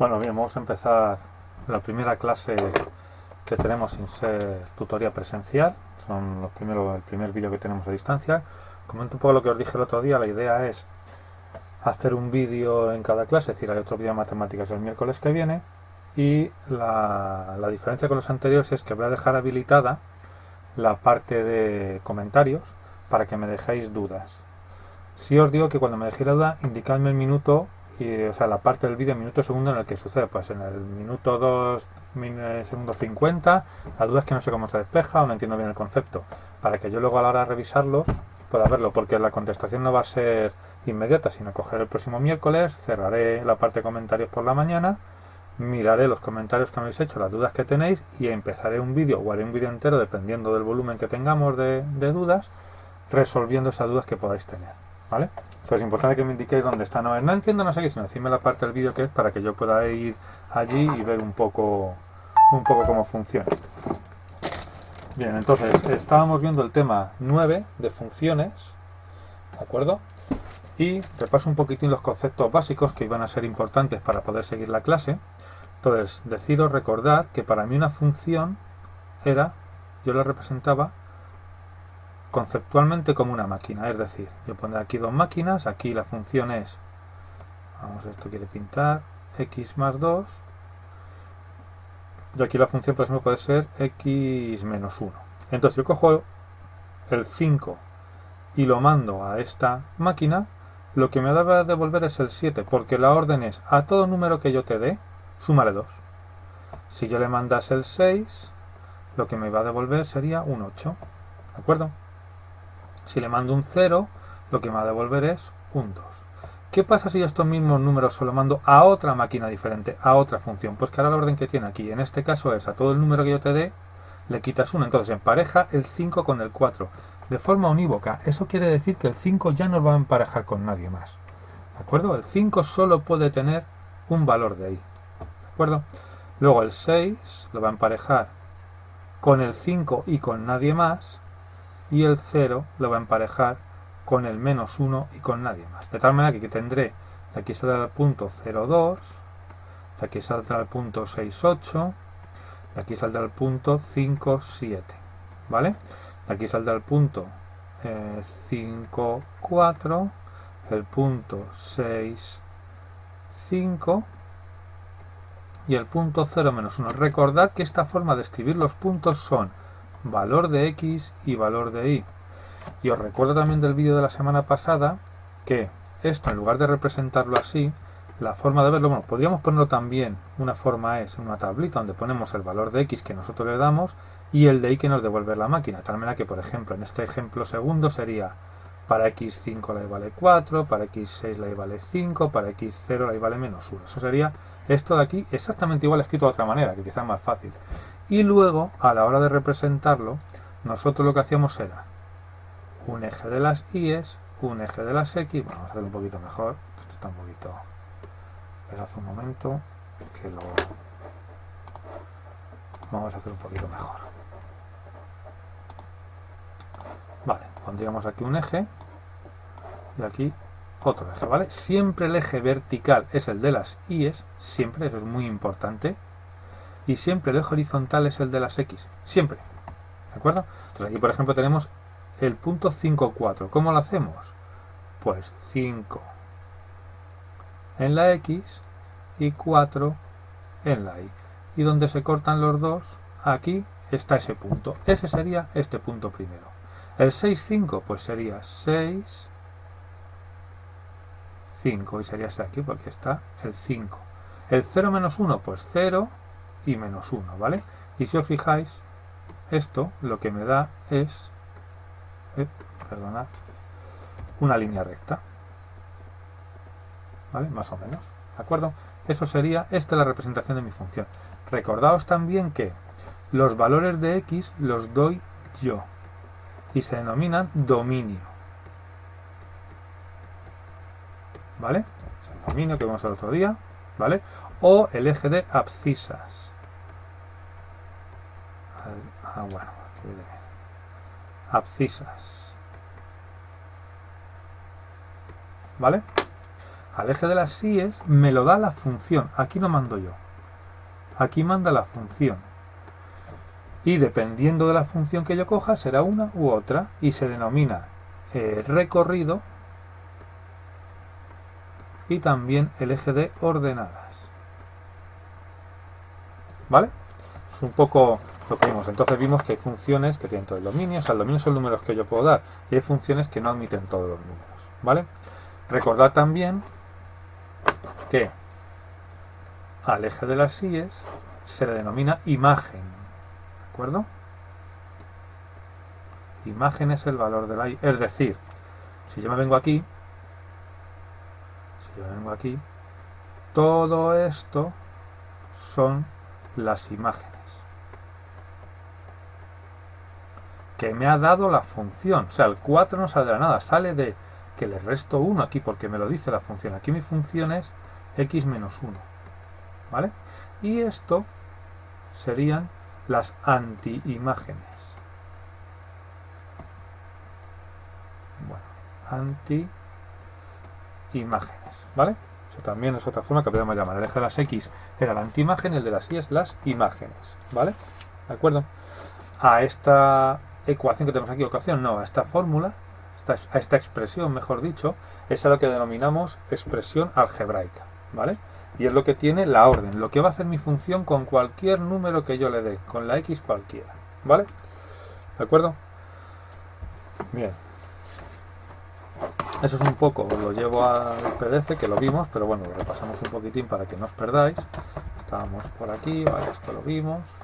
Bueno, bien, vamos a empezar la primera clase que tenemos sin ser tutoría presencial. Son el primer vídeo que tenemos a distancia. Comento un poco lo que os dije el otro día. La idea es hacer un vídeo en cada clase, es decir, hay otro vídeo de matemáticas el miércoles que viene. Y la diferencia con los anteriores es que voy a dejar habilitada la parte de comentarios para que me dejéis dudas. Si os digo que cuando me dejéis la duda, indicadme el minuto, o sea, la parte del vídeo, minuto segundo en el que sucede. Pues en el minuto 2, segundo 50, la duda es que no sé cómo se despeja o no entiendo bien el concepto. Para que yo luego a la hora de revisarlos pueda verlo, porque la contestación no va a ser inmediata, sino cogeré el próximo miércoles, cerraré la parte de comentarios por la mañana, miraré los comentarios que me habéis hecho, las dudas que tenéis, y empezaré un vídeo o haré un vídeo entero, dependiendo del volumen que tengamos de dudas, resolviendo esas dudas que podáis tener. ¿Vale? Pues es importante que me indiquéis dónde está. No entiendo, no sé qué, sino decirme la parte del vídeo que es para que yo pueda ir allí y ver un poco cómo funciona. Bien, entonces estábamos viendo el tema 9 de funciones, ¿de acuerdo? Y repaso un poquitín los conceptos básicos que iban a ser importantes para poder seguir la clase. Entonces, recordad que para mí una función yo la representaba conceptualmente como una máquina, es decir, yo pondré aquí dos máquinas, aquí la función es, esto quiere pintar, x más 2, y aquí la función, por ejemplo, puede ser x menos 1. Entonces yo cojo el 5 y lo mando a esta máquina, lo que me va a devolver es el 7, porque la orden es a todo número que yo te dé, súmale 2. Si yo le mandase el 6, lo que me va a devolver sería un 8, ¿de acuerdo? Si le mando un 0, lo que me va a devolver es un 2. ¿Qué pasa si estos mismos números se los mando a otra máquina diferente, a otra función? Pues que ahora la orden que tiene aquí, en este caso es a todo el número que yo te dé, le quitas 1. Entonces empareja el 5 con el 4. De forma unívoca. Eso quiere decir que el 5 ya no va a emparejar con nadie más. ¿De acuerdo? El 5 solo puede tener un valor de ahí. ¿De acuerdo? Luego el 6 lo va a emparejar con el 5 y con nadie más. Y el 0 lo va a emparejar con el menos 1 y con nadie más. De tal manera que tendré, de aquí saldrá el punto 0,2, de aquí saldrá el punto 6,8, de aquí saldrá el punto 5,7, ¿vale? De aquí saldrá el punto 5,4, el punto 6,5 y el punto 0 menos 1. Recordad que esta forma de escribir los puntos son valor de x y valor de y. Y os recuerdo también del vídeo de la semana pasada que esto, en lugar de representarlo así, la forma de verlo, bueno, podríamos ponerlo también, una forma es una tablita donde ponemos el valor de x que nosotros le damos y el de y que nos devuelve la máquina. De tal manera que, por ejemplo, en este ejemplo segundo sería para x5 la y vale 4, para x6 la y vale 5, para x0 la y vale menos 1. Eso sería esto de aquí exactamente igual escrito de otra manera, que quizás es más fácil. Y luego, a la hora de representarlo, nosotros lo que hacíamos era un eje de las y's, un eje de las x. Vamos a hacerlo un poquito mejor. Esto está un poquito... Esperad un momento, que lo vamos a hacer un poquito mejor. Vale, pondríamos aquí un eje y aquí otro eje, ¿vale? Siempre el eje vertical es el de las y's, siempre, eso es muy importante. Y siempre el eje horizontal es el de las x, siempre. ¿De acuerdo? Entonces aquí, por ejemplo, tenemos el punto 5,4. ¿Cómo lo hacemos? Pues 5 en la x y 4 en la y. Y donde se cortan los dos, aquí está ese punto. Ese sería este punto primero. El 6,5 pues sería 6, 5 y sería este aquí porque está el 5. El 0 menos 1 pues 0 y menos 1, ¿vale? Y si os fijáis, esto lo que me da es perdonad, una línea recta, ¿vale? Más o menos, ¿de acuerdo? Eso sería, esta es la representación de mi función. Recordaos también que los valores de x los doy yo y se denominan dominio, ¿vale? Es el dominio que vimos el otro día, ¿vale? O el eje de abscisas. Bueno, aquí viene bien. Abscisas, ¿vale? al eje de las Y's me lo da la función. Aquí no mando yo. Aquí manda la función. Y dependiendo de la función que yo coja, será una u otra. Y se denomina recorrido y también el eje de ordenadas. ¿Vale? Es un poco lo que vimos. Entonces vimos que hay funciones que tienen todo el dominio. O sea, el dominio son los números que yo puedo dar. Y hay funciones que no admiten todos los números. ¿Vale? Recordad también que al eje de las Y's se le denomina imagen. ¿De acuerdo? Imagen es el valor de la Y. Es decir, si yo me vengo aquí, todo esto son las imágenes que me ha dado la función. O sea, el 4 no saldrá nada, sale de que le resto 1 aquí porque me lo dice la función. Aquí mi función es x menos 1. ¿Vale? Y esto serían las anti-imágenes. Bueno, anti-imágenes, ¿vale? Eso también es otra forma que podemos llamar. El eje de las X era la anti-imagen, el de las Y es las imágenes, ¿vale? ¿De acuerdo? A esta ecuación que tenemos aquí, no, a esta fórmula, a esta expresión, mejor dicho, es a lo que denominamos expresión algebraica, ¿vale? Y es lo que tiene la orden, lo que va a hacer mi función con cualquier número que yo le dé, con la X cualquiera, ¿vale? ¿De acuerdo? Bien. Eso es un poco, lo llevo al PDF, que lo vimos, pero bueno, lo repasamos un poquitín para que no os perdáis. Estábamos por aquí, vale, esto lo vimos.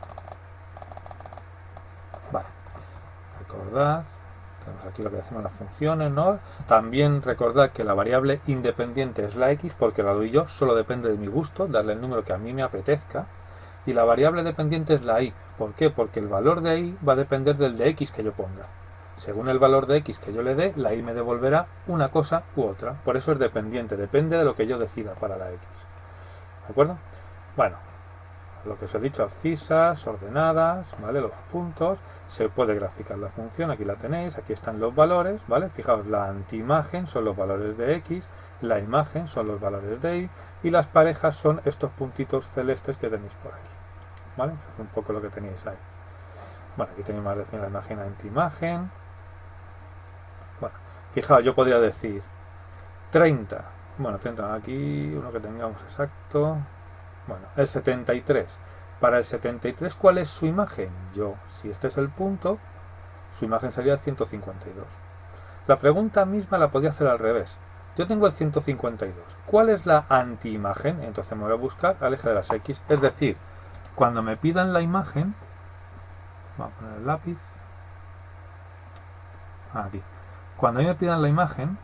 Vale, recordad, tenemos aquí lo que decimos las funciones, ¿no? También recordad que la variable independiente es la X, porque la doy yo, solo depende de mi gusto, darle el número que a mí me apetezca. Y la variable dependiente es la Y. ¿Por qué? Porque el valor de Y va a depender del de X que yo ponga. Según el valor de X que yo le dé, la Y me devolverá una cosa u otra. Por eso es dependiente, depende de lo que yo decida para la X. ¿De acuerdo? Bueno, lo que os he dicho, abscisas, ordenadas, ¿vale? Los puntos, se puede graficar la función, aquí la tenéis, aquí están los valores, ¿vale? Fijaos, la antiimagen son los valores de X, la imagen son los valores de Y, y las parejas son estos puntitos celestes que tenéis por aquí, ¿vale? Eso es un poco lo que tenéis ahí. Bueno, aquí tenéis más definida la imagen antiimagen. Bueno, fijaos, yo podría decir 30. Bueno, 30, aquí uno que tengamos exacto. Bueno, el 73. Para el 73, ¿cuál es su imagen? Si este es el punto, su imagen sería el 152. La pregunta misma la podía hacer al revés. Yo tengo el 152. ¿Cuál es la antiimagen? Entonces me voy a buscar al eje de las X. Es decir, cuando me pidan la imagen, vamos a poner el lápiz. Aquí. Cuando a mí me pidan la imagen,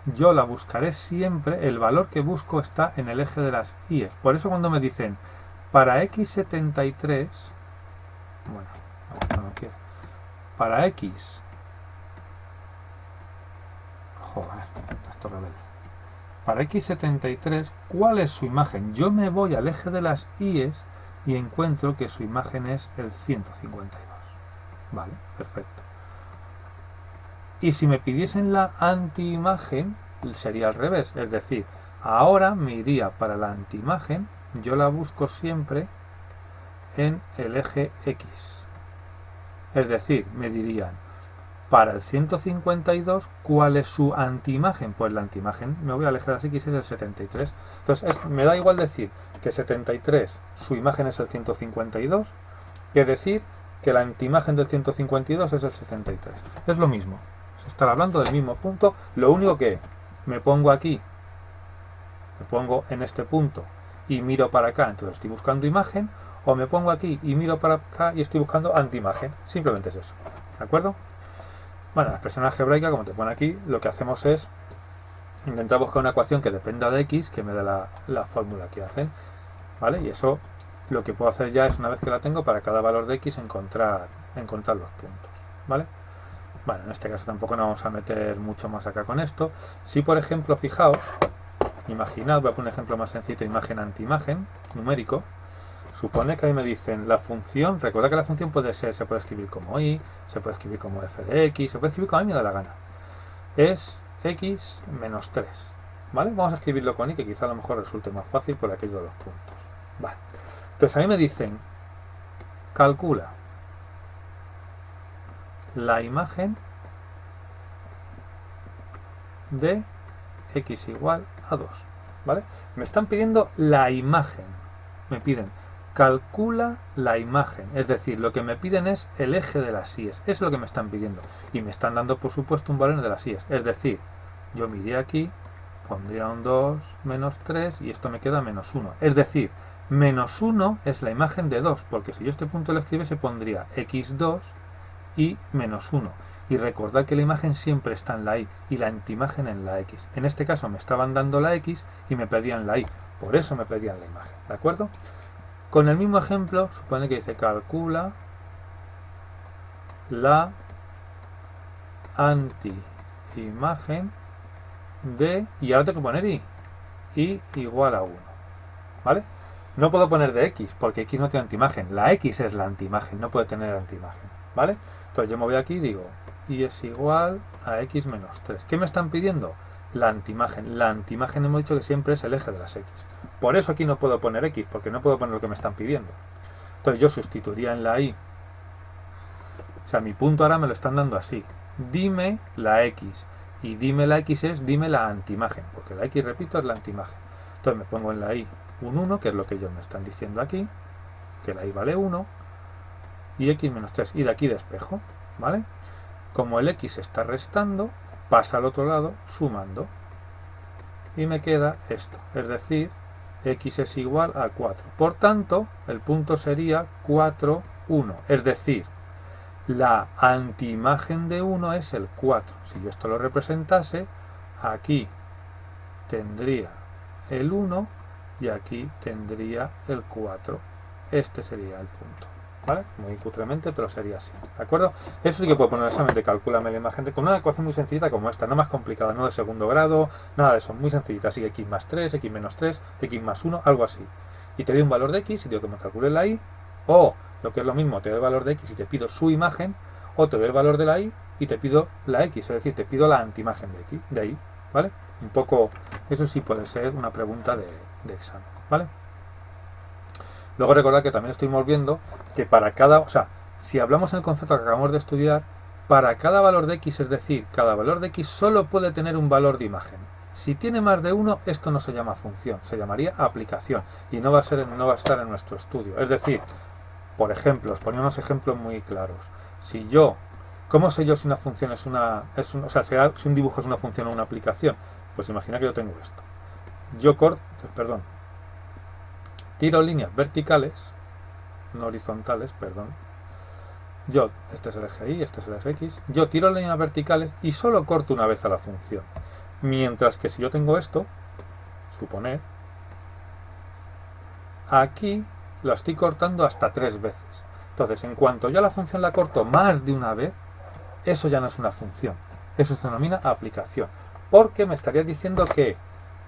yo la buscaré siempre, el valor que busco está en el eje de las Y's. Por eso cuando me dicen, para X73, bueno, no quiero, para X, joder, esto rebelde, para X73, ¿cuál es su imagen? Yo me voy al eje de las Y's y encuentro que su imagen es el 152. Vale, perfecto. Y si me pidiesen la antiimagen, sería al revés. Es decir, ahora me iría para la antiimagen, yo la busco siempre en el eje X. Es decir, me dirían, para el 152, ¿cuál es su antiimagen? Pues la antiimagen, me voy al eje de las X, es el 73. Entonces, me da igual decir que 73, su imagen es el 152, que decir que la antiimagen del 152 es el 73. Es lo mismo. Se está hablando del mismo punto. Lo único que me pongo aquí, me pongo en este punto y miro para acá, entonces estoy buscando imagen, o me pongo aquí y miro para acá y estoy buscando antiimagen. Simplemente es eso. ¿De acuerdo? Bueno, la expresión algebraica, como te pone aquí, lo que hacemos es intentar buscar una ecuación que dependa de X, que me dé la fórmula que hacen, ¿vale? Y eso lo que puedo hacer ya es, una vez que la tengo, para cada valor de X encontrar los puntos, ¿vale? Bueno, en este caso tampoco nos vamos a meter mucho más acá con esto. Si, por ejemplo, fijaos, imaginad, voy a poner un ejemplo más sencillo, imagen antiimagen, numérico, supone que ahí me dicen la función, recuerda que la función se puede escribir como y, se puede escribir como f de x, se puede escribir como a mí me da la gana. Es x menos 3, ¿vale? Vamos a escribirlo con y, que quizá a lo mejor resulte más fácil por aquello de los puntos. Vale. Entonces a mí me dicen, calcula la imagen de x igual a 2, ¿vale? Me están pidiendo la imagen, me piden calcula la imagen, es decir, lo que me piden es el eje de las síes, es lo que me están pidiendo, y me están dando por supuesto un valor de las síes, es decir, yo me iría aquí, pondría un 2 menos 3 y esto me queda menos 1, es decir, menos 1 es la imagen de 2, porque si yo este punto lo escribe se pondría x2 y menos 1. Y recordad que la imagen siempre está en la y y la antiimagen en la x. En este caso me estaban dando la x y me pedían la y. Por eso me pedían la imagen. ¿De acuerdo? Con el mismo ejemplo, supone que dice calcula la antiimagen de... Y ahora tengo que poner y igual a 1. ¿Vale? No puedo poner de x, porque x no tiene antiimagen. La x es la antiimagen, no puede tener antiimagen. ¿Vale? Entonces yo me voy aquí y digo, y es igual a x menos 3. ¿Qué me están pidiendo? La antiimagen. La antiimagen hemos dicho que siempre es el eje de las x. Por eso aquí no puedo poner x, porque no puedo poner lo que me están pidiendo. Entonces yo sustituiría en la y. O sea, mi punto ahora me lo están dando así. Dime la x. Y dime la x es, dime la antiimagen, porque la x, repito, es la antiimagen. Entonces me pongo en la y un 1, que es lo que ellos me están diciendo aquí, que la y vale 1, y x menos 3. Y de aquí despejo, ¿vale? Como el x está restando, pasa al otro lado sumando. Y me queda esto, es decir, x es igual a 4. Por tanto, el punto sería 4, 1. Es decir, la antiimagen de 1 es el 4. Si yo esto lo representase, aquí tendría el 1 y aquí tendría el 4. Este sería el punto. ¿Vale? Muy cutremente, pero sería así. ¿De acuerdo? Eso sí que puedo poner el examen de calcúlame la imagen con una ecuación muy sencillita como esta, no más complicada, no de segundo grado, nada de eso, muy sencillita. Así que x más 3, x menos 3, x más 1, algo así. Y te doy un valor de x y digo que me calcule la y, o lo que es lo mismo, te doy el valor de x y te pido su imagen, o te doy el valor de la y y te pido la x, es decir, te pido la antiimagen de x, de ahí, ¿vale? Un poco, eso sí puede ser una pregunta de examen, ¿vale? Luego recordad que también estuvimos viendo que para cada, o sea, si hablamos en el concepto que acabamos de estudiar, para cada valor de x, es decir, cada valor de x solo puede tener un valor de imagen. Si tiene más de uno, esto no se llama función, se llamaría aplicación y no va a estar en nuestro estudio. Es decir, por ejemplo, os ponía unos ejemplos muy claros. Si yo, ¿cómo sé yo si una función o sea, si un dibujo es una función o una aplicación? Pues imagina que yo tengo esto. Yo tiro líneas verticales, no horizontales, perdón. Este es el eje Y, este es el eje X. Yo tiro líneas verticales y solo corto una vez a la función. Mientras que si yo tengo esto, suponer, aquí lo estoy cortando hasta 3 veces. Entonces, en cuanto yo a la función la corto más de una vez, eso ya no es una función. Eso se denomina aplicación. Porque me estaría diciendo que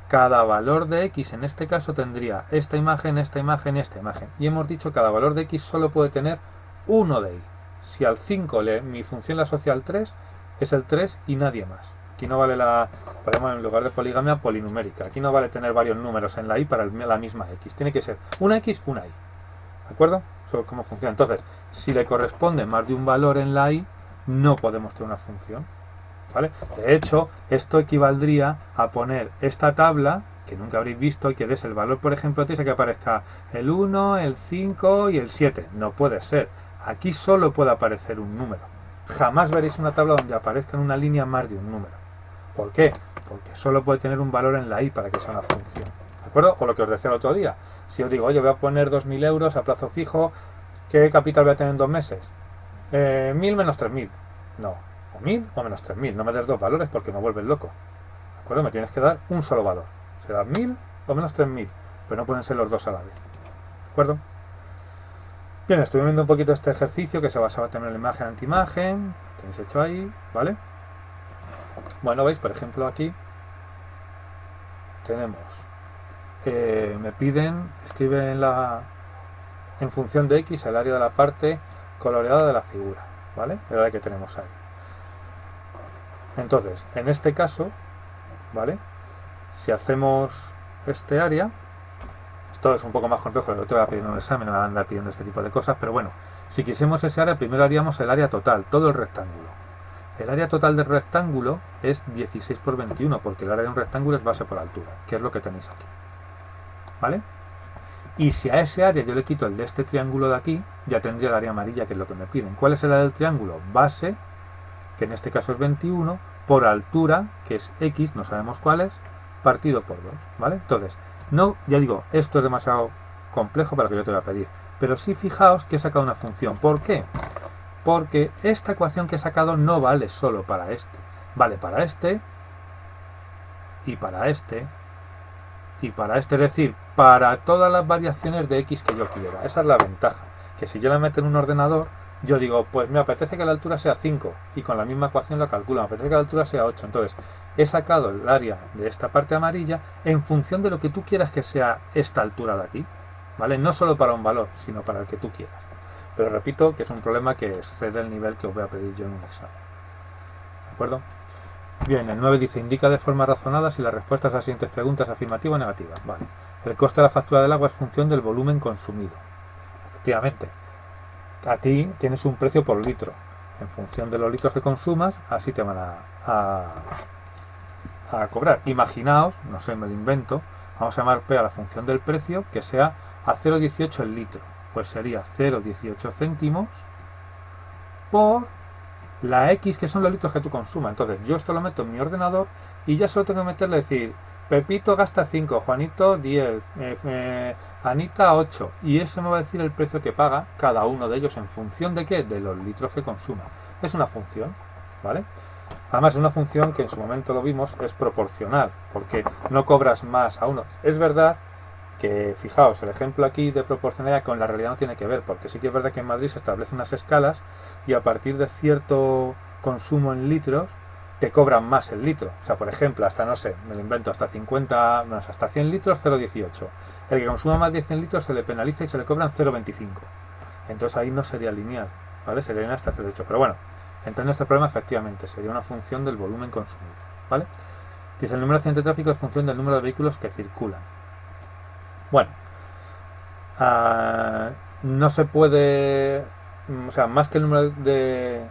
cada valor de x en este caso tendría esta imagen, esta imagen y esta imagen. Y hemos dicho que cada valor de x solo puede tener uno de y. Si al 5 mi función la asocia al 3, es el 3 y nadie más. Aquí no vale podemos en lugar de poligamia, polinumérica. Aquí no vale tener varios números en la y para la misma x. Tiene que ser una x, una y. ¿De acuerdo? Eso es cómo funciona. Entonces, si le corresponde más de un valor en la y, no podemos tener una función. ¿Vale? De hecho, esto equivaldría a poner esta tabla, que nunca habréis visto, y que des el valor, por ejemplo, que aparezca el 1, el 5 y el 7. No puede ser. Aquí solo puede aparecer un número. Jamás veréis una tabla donde aparezca en una línea más de un número. ¿Por qué? Porque solo puede tener un valor en la y para que sea una función. ¿De acuerdo? O lo que os decía el otro día. Si os digo, oye, voy a poner 2.000 euros a plazo fijo, ¿qué capital voy a tener en 2 meses? 1.000 menos 3.000. No. O 1.000 o menos 3.000. No me des dos valores porque me vuelves loco. ¿De acuerdo? Me tienes que dar un solo valor. Será 1.000 o menos 3.000. Pero no pueden ser los dos a la vez. ¿De acuerdo? Bien, estoy viendo un poquito este ejercicio que se basaba también en la imagen antiimagen. Tenéis hecho ahí, ¿vale? Bueno, veis, por ejemplo, aquí tenemos, me piden, escribe en la en función de x el área de la parte coloreada de la figura, ¿vale? El área que tenemos ahí. Entonces, en este caso, ¿vale? Si hacemos este área, esto es un poco más complejo, lo te voy a pedir en un examen, me van a andar pidiendo este tipo de cosas, pero bueno, si quisiéramos ese área, primero haríamos el área total, todo el rectángulo. El área total del rectángulo es 16 por 21, porque el área de un rectángulo es base por altura, que es lo que tenéis aquí, ¿vale? Y si a ese área yo le quito el de este triángulo de aquí, ya tendría el área amarilla, que es lo que me piden. ¿Cuál es el área del triángulo? Base, que en este caso es 21, por altura, que es x, no sabemos cuál es, partido por 2, ¿vale? Entonces, no, ya digo, esto es demasiado complejo para lo que yo te voy a pedir, pero sí fijaos que he sacado una función. ¿Por qué? Porque esta ecuación que he sacado no vale solo para este, vale para este, y para este, y para este, es decir, para todas las variaciones de x que yo quiera. Esa es la ventaja, que si yo la meto en un ordenador, yo digo, pues me apetece que la altura sea 5, y con la misma ecuación lo calculo, me apetece que la altura sea 8, entonces he sacado el área de esta parte amarilla en función de lo que tú quieras que sea esta altura de aquí, ¿vale? No solo para un valor, sino para el que tú quieras. Pero repito que es un problema que excede el nivel que os voy a pedir yo en un examen. ¿De acuerdo? Bien, el 9 dice, indica de forma razonada si la respuesta a las siguientes preguntas es afirmativa o negativa. Vale. El coste de la factura del agua es función del volumen consumido. Efectivamente. A ti tienes un precio por litro. En función de los litros que consumas, así te van a cobrar. Imaginaos, no sé, me lo invento, vamos a llamar P a la función del precio, que sea a 0,18 el litro. Pues sería 0,18 céntimos por la X, que son los litros que tú consumas. Entonces yo esto lo meto en mi ordenador y ya solo tengo que meterle, decir, Pepito gasta 5, Juanito 10, Anita 8, y eso me va a decir el precio que paga cada uno de ellos en función de qué, de los litros que consuma. Es una función, ¿vale? Además es una función que en su momento lo vimos, es proporcional, porque no cobras más a uno. Es verdad que, fijaos, el ejemplo aquí de proporcionalidad con la realidad no tiene que ver, porque sí que es verdad que en Madrid se establecen unas escalas y a partir de cierto consumo en litros te cobran más el litro. O sea, por ejemplo, hasta, no sé, me lo invento, hasta 50, no sé, hasta 100 litros 0,18. El que consuma más de 100 litros se le penaliza y se le cobran 0,25. Entonces ahí no sería lineal, ¿vale? Sería lineal hasta 0,8. Pero bueno, entendiendo este problema, efectivamente, sería una función del volumen consumido, ¿vale? Dice, el número de accidentes de tráfico es función del número de vehículos que circulan. Bueno, no se puede, o sea, más que el número de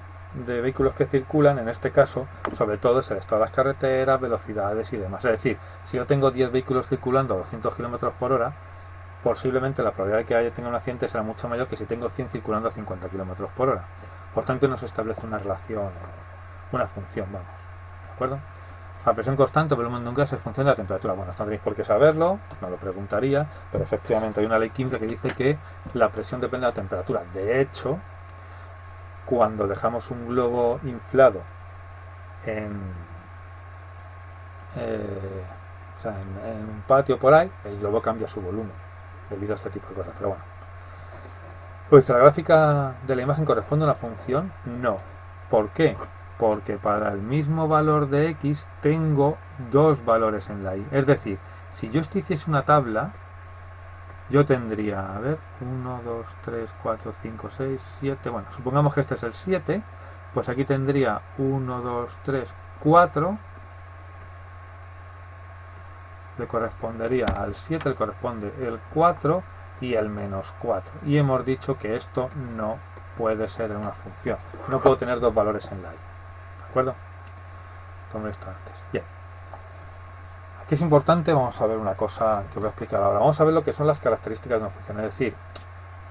vehículos que circulan, en este caso, sobre todo es el estado de las carreteras, velocidades y demás. Es decir, si yo tengo 10 vehículos circulando a 200 km por hora, posiblemente la probabilidad de que haya tenga un accidente será mucho mayor que si tengo 100 circulando a 50 km por hora. Por tanto, no se establece una relación, una función, vamos. ¿De acuerdo? La presión constante o volumen de un gas es función de la temperatura. Bueno, esto no tenéis por qué saberlo, no lo preguntaría, pero efectivamente hay una ley química que dice que la presión depende de la temperatura. De hecho, cuando dejamos un globo inflado en un patio por ahí, el globo cambia su volumen debido a este tipo de cosas. Pero bueno, pues la gráfica de la imagen corresponde a una función. No. ¿Por qué? Porque para el mismo valor de x tengo dos valores en la y. Es decir, si yo hiciese una tabla, yo tendría, a ver, 1, 2, 3, 4, 5, 6, 7, bueno, supongamos que este es el 7, pues aquí tendría 1, 2, 3, 4, le correspondería al 7, le corresponde el 4 y el menos 4. Y hemos dicho que esto no puede ser en una función. No puedo tener dos valores en la y. ¿De acuerdo? Como esto antes. Bien. Aquí es importante, vamos a ver una cosa que voy a explicar ahora. Vamos a ver lo que son las características de una función. Es decir,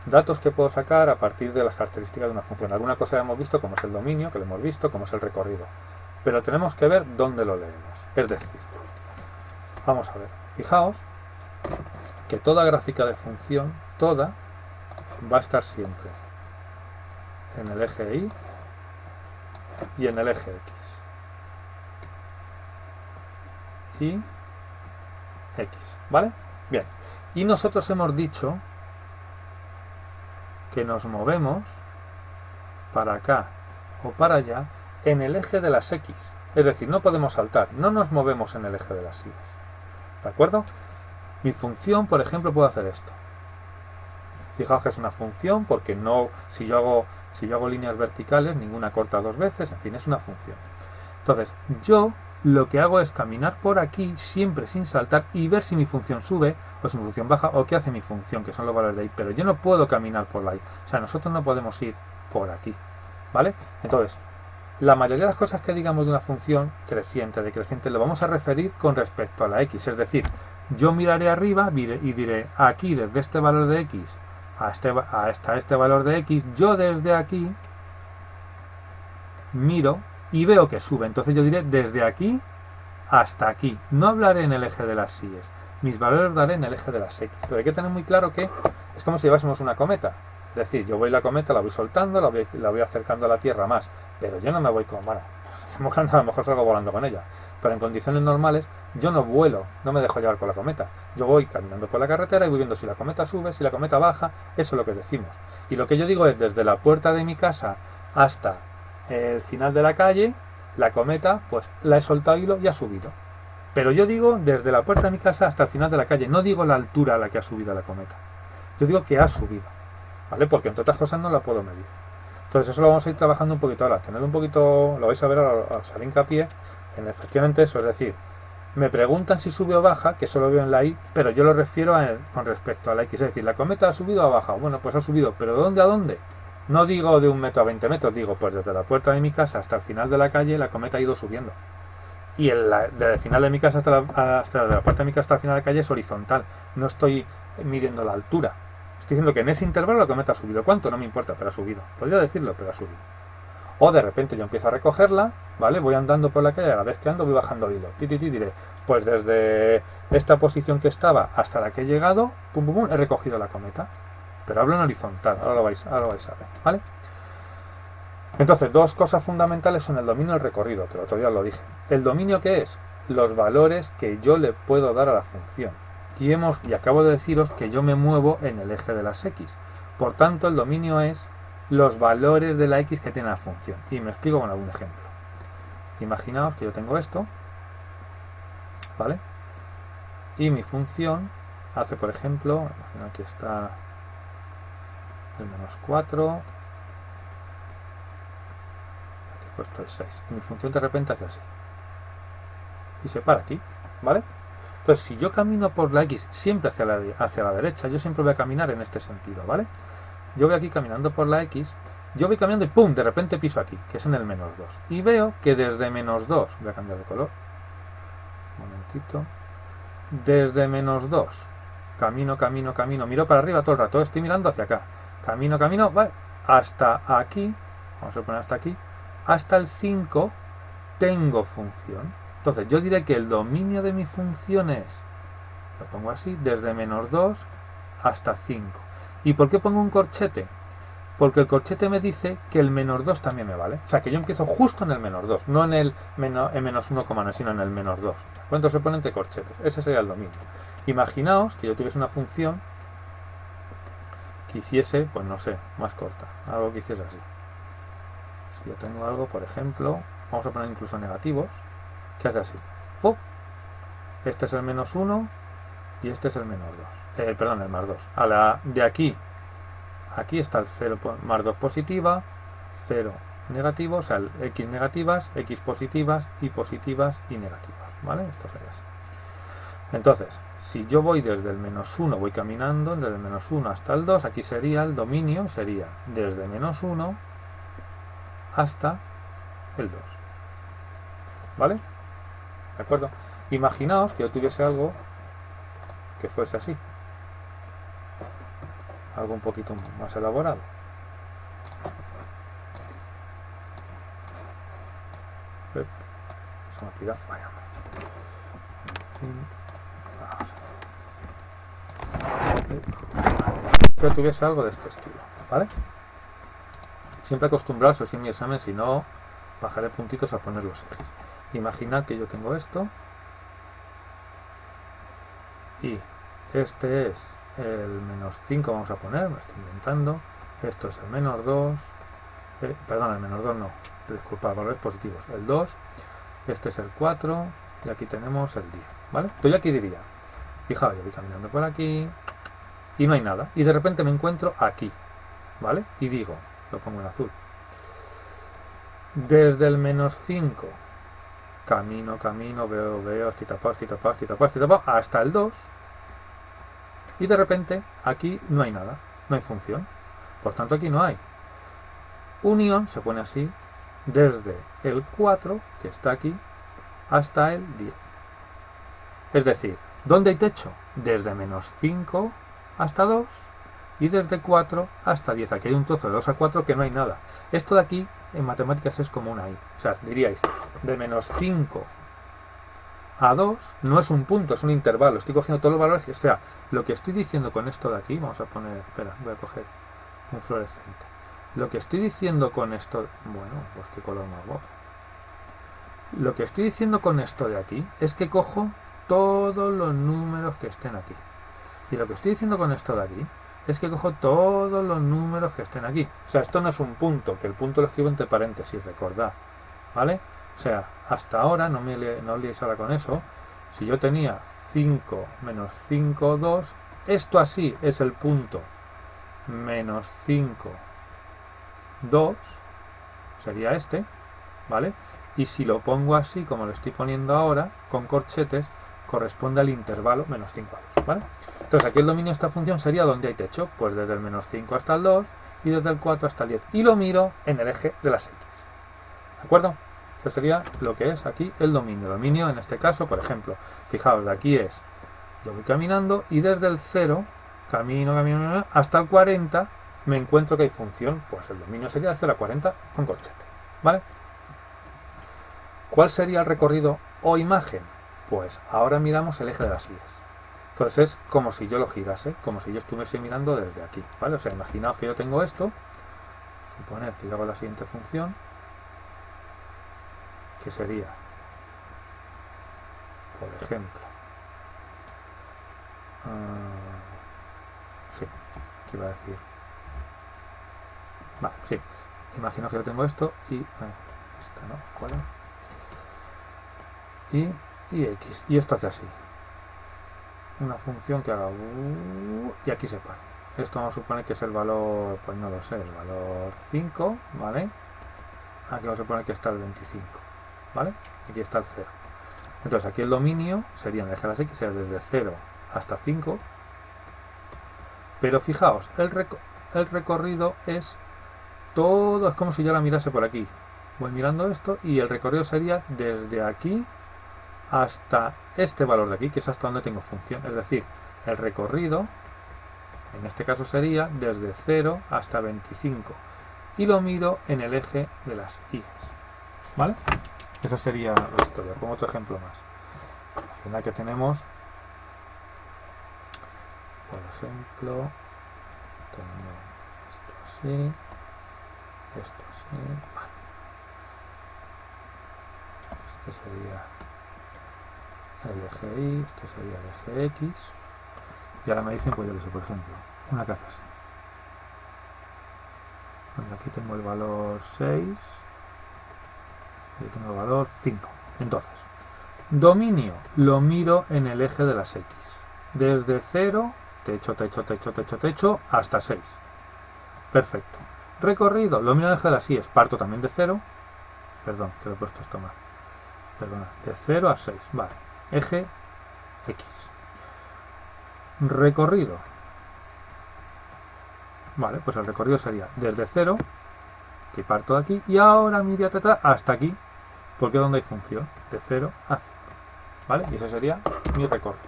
datos que puedo sacar a partir de las características de una función. Alguna cosa ya hemos visto, como es el dominio, que lo hemos visto, como es el recorrido. Pero tenemos que ver dónde lo leemos. Es decir, vamos a ver. Fijaos que toda gráfica de función, toda, va a estar siempre en el eje Y y en el eje X. Y X, ¿vale? Bien. Y nosotros hemos dicho que nos movemos para acá o para allá en el eje de las X. Es decir, no podemos saltar, no nos movemos en el eje de las Y. ¿De acuerdo? Mi función, por ejemplo, puedo hacer esto. Fijaos que es una función porque no, si yo hago líneas verticales, ninguna corta dos veces, en fin, es una función. Entonces, yo lo que hago es caminar por aquí, siempre sin saltar, y ver si mi función sube o si mi función baja o qué hace mi función, que son los valores de ahí. Pero yo no puedo caminar por ahí. O sea, nosotros no podemos ir por aquí. ¿Vale? Entonces, la mayoría de las cosas que digamos de una función creciente, decreciente, lo vamos a referir con respecto a la x. Es decir, yo miraré arriba y diré, aquí desde este valor de x hasta este valor de x, yo desde aquí miro y veo que sube. Entonces yo diré desde aquí hasta aquí. No hablaré en el eje de las síes. Mis valores los daré en el eje de las x. Pero hay que tener muy claro que es como si llevásemos una cometa. Es decir, yo voy la cometa, la voy soltando, la voy acercando a la Tierra más. Pero yo no me voy con... Bueno, a lo mejor salgo volando con ella. Pero en condiciones normales yo no vuelo, no me dejo llevar con la cometa. Yo voy caminando por la carretera y voy viendo si la cometa sube, si la cometa baja. Eso es lo que decimos. Y lo que yo digo es desde la puerta de mi casa hasta el final de la calle, la cometa, pues la he soltado y ha subido. Pero yo digo desde la puerta de mi casa hasta el final de la calle, no digo la altura a la que ha subido la cometa. Yo digo que ha subido, ¿vale? Porque entre otras cosas no la puedo medir. Entonces eso lo vamos a ir trabajando un poquito ahora. Tener un poquito, lo vais a ver al hacer hincapié en efectivamente eso, es decir, me preguntan si sube o baja, que solo veo en la y, pero yo lo refiero con respecto a la x, es decir, la cometa ha subido o ha bajado. Bueno, pues ha subido, pero ¿de dónde a dónde? No digo de 1 metro a 20 metros, digo pues desde la puerta de mi casa hasta el final de la calle la cometa ha ido subiendo. Y desde el final de mi casa hasta la puerta de mi casa hasta el final de la calle es horizontal. No estoy midiendo la altura. Estoy diciendo que en ese intervalo la cometa ha subido. ¿Cuánto? No me importa, pero ha subido. Podría decirlo, pero ha subido. O de repente yo empiezo a recogerla, ¿vale? Voy andando por la calle, a la vez que ando voy bajando hilo. Diré, pues desde esta posición que estaba hasta la que he llegado, pum, pum, pum, he recogido la cometa. Pero hablo en horizontal, ahora lo vais a ver, ¿vale? Entonces, dos cosas fundamentales son el dominio y el recorrido, que el otro día lo dije. ¿El dominio qué es? Los valores que yo le puedo dar a la función. Y acabo de deciros que yo me muevo en el eje de las x. Por tanto, el dominio es los valores de la x que tiene la función. Y me explico con algún ejemplo. Imaginaos que yo tengo esto, ¿vale? Y mi función hace, por ejemplo, aquí está el -4, aquí he puesto el 6. Y mi función de repente hace así. Y se para aquí, ¿vale? Entonces, si yo camino por la x siempre hacia la derecha, yo siempre voy a caminar en este sentido, ¿vale? Yo voy aquí caminando por la x, yo voy caminando y ¡pum! De repente piso aquí, que es en el -2. Y veo que desde -2, voy a cambiar de color, un momentito, desde -2, camino, miro para arriba todo el rato, estoy mirando hacia acá, camino, ¿vale? Hasta aquí, vamos a poner hasta aquí, hasta el 5 tengo función. Entonces yo diré que el dominio de mi función es, lo pongo así, desde -2 hasta 5. ¿Y por qué pongo un corchete? Porque el corchete me dice que el -2 también me vale. O sea, que yo empiezo justo en el -2, no en el -1,9, sino en el -2. ¿Cuánto se pone entre corchetes? Ese sería el dominio. Imaginaos que yo tuviese una función que hiciese, pues no sé, más corta. Algo que hiciese así. Si yo tengo algo, por ejemplo, vamos a poner incluso negativos, que hace así. ¡Fu! Este es el -1 y este es el -2. Perdón, el +2. De aquí está el 0 más 2 positiva, 0 negativo, o sea, el x negativas, x positivas y negativas, ¿vale? Esto sería así. Entonces, si yo voy desde el -1, voy caminando, desde el -1 hasta el 2, aquí sería el dominio, sería desde -1 hasta el 2. ¿Vale? ¿De acuerdo? Imaginaos que yo tuviese algo que fuese así. Algo un poquito más elaborado. Se me ha pirado. Vaya. Que tuviese algo de este estilo, ¿vale? Siempre acostumbraos, si en mi examen, si no, bajaré puntitos a poner los ejes. Imaginad que yo tengo esto y este es el -5, vamos a poner, me estoy inventando. Esto es el -2, perdón, el -2 no, disculpad, valores positivos, el 2, este es el 4 y aquí tenemos el 10, ¿vale? Entonces yo aquí diría, fijaos, yo voy caminando por aquí, y no hay nada. Y de repente me encuentro aquí, ¿vale? Y digo, lo pongo en azul. Desde el -5, camino, veo, estoy tapado, hasta el 2. Y de repente aquí no hay nada, no hay función. Por tanto aquí no hay. Unión se pone así desde el 4, que está aquí, hasta el 10. Es decir, ¿dónde hay techo? Desde -5 hasta 2 y desde 4 hasta 10. Aquí hay un trozo de 2 a 4 que no hay nada. Esto de aquí en matemáticas es como una I. O sea, diríais, de -5 a 2 no es un punto, es un intervalo. Estoy cogiendo todos los valores. O sea, lo que estoy diciendo con esto de aquí, vamos a poner, espera, voy a coger un fluorescente. Lo que estoy diciendo con esto, bueno, pues qué color más guapo. Lo que estoy diciendo con esto de aquí es que cojo todos los números que estén aquí. Y lo que estoy diciendo con esto de aquí es que cojo todos los números que estén aquí. O sea, esto no es un punto, que el punto lo escribo entre paréntesis, recordad, ¿vale? O sea, hasta ahora, no os liéis ahora con eso, si yo tenía 5 menos 5, 2, esto así es el punto -5, 2, sería este, ¿vale? Y si lo pongo así, como lo estoy poniendo ahora, con corchetes, corresponde al intervalo -5 a 2, ¿vale? Entonces aquí el dominio de esta función sería donde hay techo, pues desde el -5 hasta el 2 y desde el 4 hasta el 10. Y lo miro en el eje de las X. ¿De acuerdo? Eso sería lo que es aquí el dominio. Dominio en este caso, por ejemplo, fijaos, de aquí es, yo voy caminando y desde el 0, camino, hasta el 40, me encuentro que hay función, pues el dominio sería de 0 a 40 con corchete, ¿vale? ¿Cuál sería el recorrido o imagen? Pues ahora miramos el eje de las I's. Entonces es como si yo lo girase, como si yo estuviese mirando desde aquí, ¿vale? O sea, imaginaos que yo tengo esto, suponer que yo hago la siguiente función, que sería, por ejemplo, sí, ¿qué iba a decir? Vale, sí, imagino que yo tengo esto y, esta no, fuera, y X, y esto hace así. Una función que haga y aquí se para. Esto vamos a suponer que es el valor, pues no lo sé, el valor 5, ¿vale? Aquí vamos a suponer que está el 25, ¿vale? Aquí está el 0. Entonces aquí el dominio sería en el eje de las X, sería desde 0 hasta 5. Pero fijaos, el recorrido es todo, es como si yo la mirase por aquí. Voy mirando esto y el recorrido sería desde aquí hasta este valor de aquí, que es hasta donde tengo función. Es decir, el recorrido, en este caso sería desde 0 hasta 25. Y lo miro en el eje de las Y. ¿Vale? Esa sería la historia. Como otro ejemplo más. Imagina que tenemos, por ejemplo, tengo esto así, esto así. Vale. Este sería el eje Y, este sería el eje X, y ahora me dicen, pues yo que sé, por ejemplo, una que hace así. Pues aquí tengo el valor 6 y aquí tengo el valor 5. Entonces, dominio lo miro en el eje de las X, desde 0, techo, hasta 6. Perfecto. Recorrido lo miro en el eje de las Y, parto también de 0, perdón, que lo he puesto esto mal, perdona, de 0 a 6, vale. Eje X. Recorrido. Vale, pues el recorrido sería desde 0, que parto de aquí, y ahora miro hasta aquí, porque es donde hay función, de 0 a 5. ¿Vale? Y ese sería mi recorrido.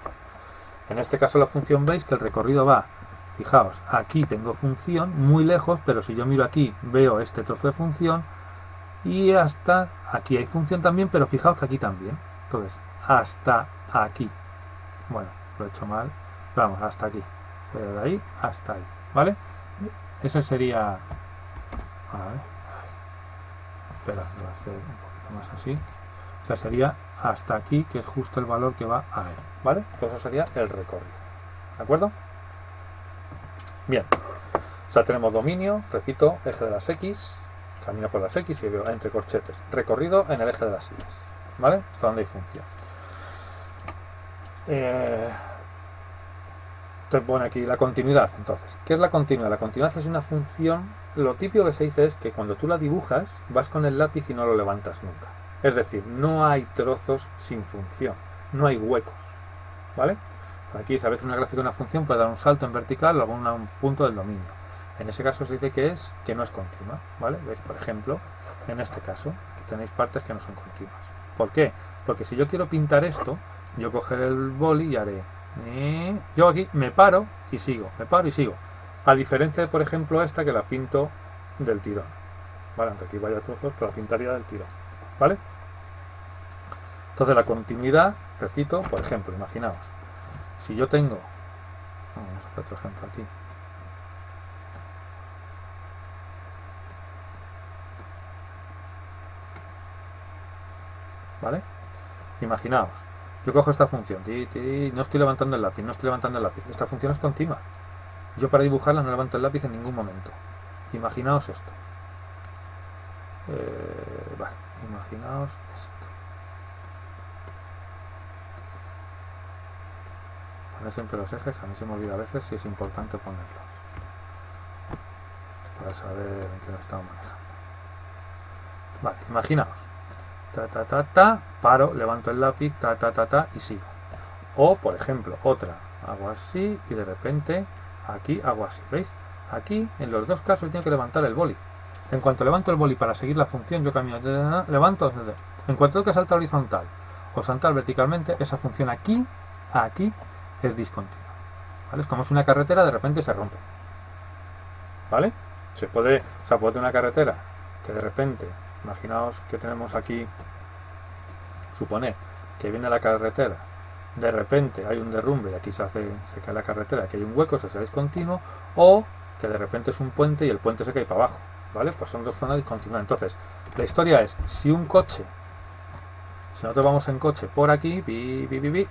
En este caso la función, veis que el recorrido va, fijaos, aquí tengo función, muy lejos, pero si yo miro aquí, veo este trozo de función, y hasta aquí hay función también, pero fijaos que aquí también. Entonces, hasta aquí. Bueno, lo he hecho mal. Vamos, hasta aquí. De ahí hasta ahí. ¿Vale? Eso sería... A ver. Espera, lo voy a hacer un poquito más así. O sea, sería hasta aquí, que es justo el valor que va ahí. ¿Vale? Pues eso sería el recorrido. ¿De acuerdo? Bien. O sea, tenemos dominio, repito, eje de las X, camino por las X y veo entre corchetes. Recorrido en el eje de las Y. ¿Vale? Hasta donde hay función. te pone aquí la continuidad. Entonces, ¿qué es la continuidad? La continuidad es una función, lo típico que se dice es que cuando tú la dibujas, vas con el lápiz y no lo levantas nunca. Es decir, no hay trozos sin función, no hay huecos, ¿vale? Aquí, si a veces una gráfica de una función puede dar un salto en vertical o algún punto del dominio. En ese caso se dice que no es continua, ¿vale? ¿Veis? Por ejemplo, en este caso, aquí tenéis partes que no son continuas. ¿Por qué? Porque si yo quiero pintar esto, yo cogeré el boli y haré... yo aquí me paro y sigo, me paro y sigo. A diferencia de, por ejemplo, esta que la pinto del tirón. ¿Vale? Aunque aquí vaya trozos, pero la pintaría del tirón. ¿Vale? Entonces la continuidad, repito, por ejemplo, imaginaos, si yo tengo... Vamos a hacer otro ejemplo aquí. ¿Vale? Imaginaos, yo cojo esta función, no estoy levantando el lápiz, esta función es continua. Yo para dibujarla no levanto el lápiz en ningún momento. Imaginaos esto. Vale, imaginaos esto. Poner siempre los ejes, que a mí se me olvida a veces si es importante ponerlos. Para saber en qué lo estamos manejando. Vale, imaginaos. Paro, levanto el lápiz, y sigo. O, por ejemplo, otra, hago así y de repente aquí hago así, ¿veis? Aquí, en los dos casos, tengo que levantar el boli. En cuanto levanto el boli para seguir la función, yo camino, levanto, en cuanto tengo que saltar horizontal o saltar verticalmente, esa función aquí es discontinua. ¿Vale? Es como si una carretera de repente se rompe. ¿Vale? puede tener una carretera que de repente, imaginaos que tenemos aquí, suponer que viene la carretera, de repente hay un derrumbe y aquí se cae la carretera, aquí hay un hueco, se hace discontinuo, o que de repente es un puente y el puente se cae para abajo, ¿vale? Pues son dos zonas discontinuas. Entonces, la historia es, si nosotros vamos en coche por aquí,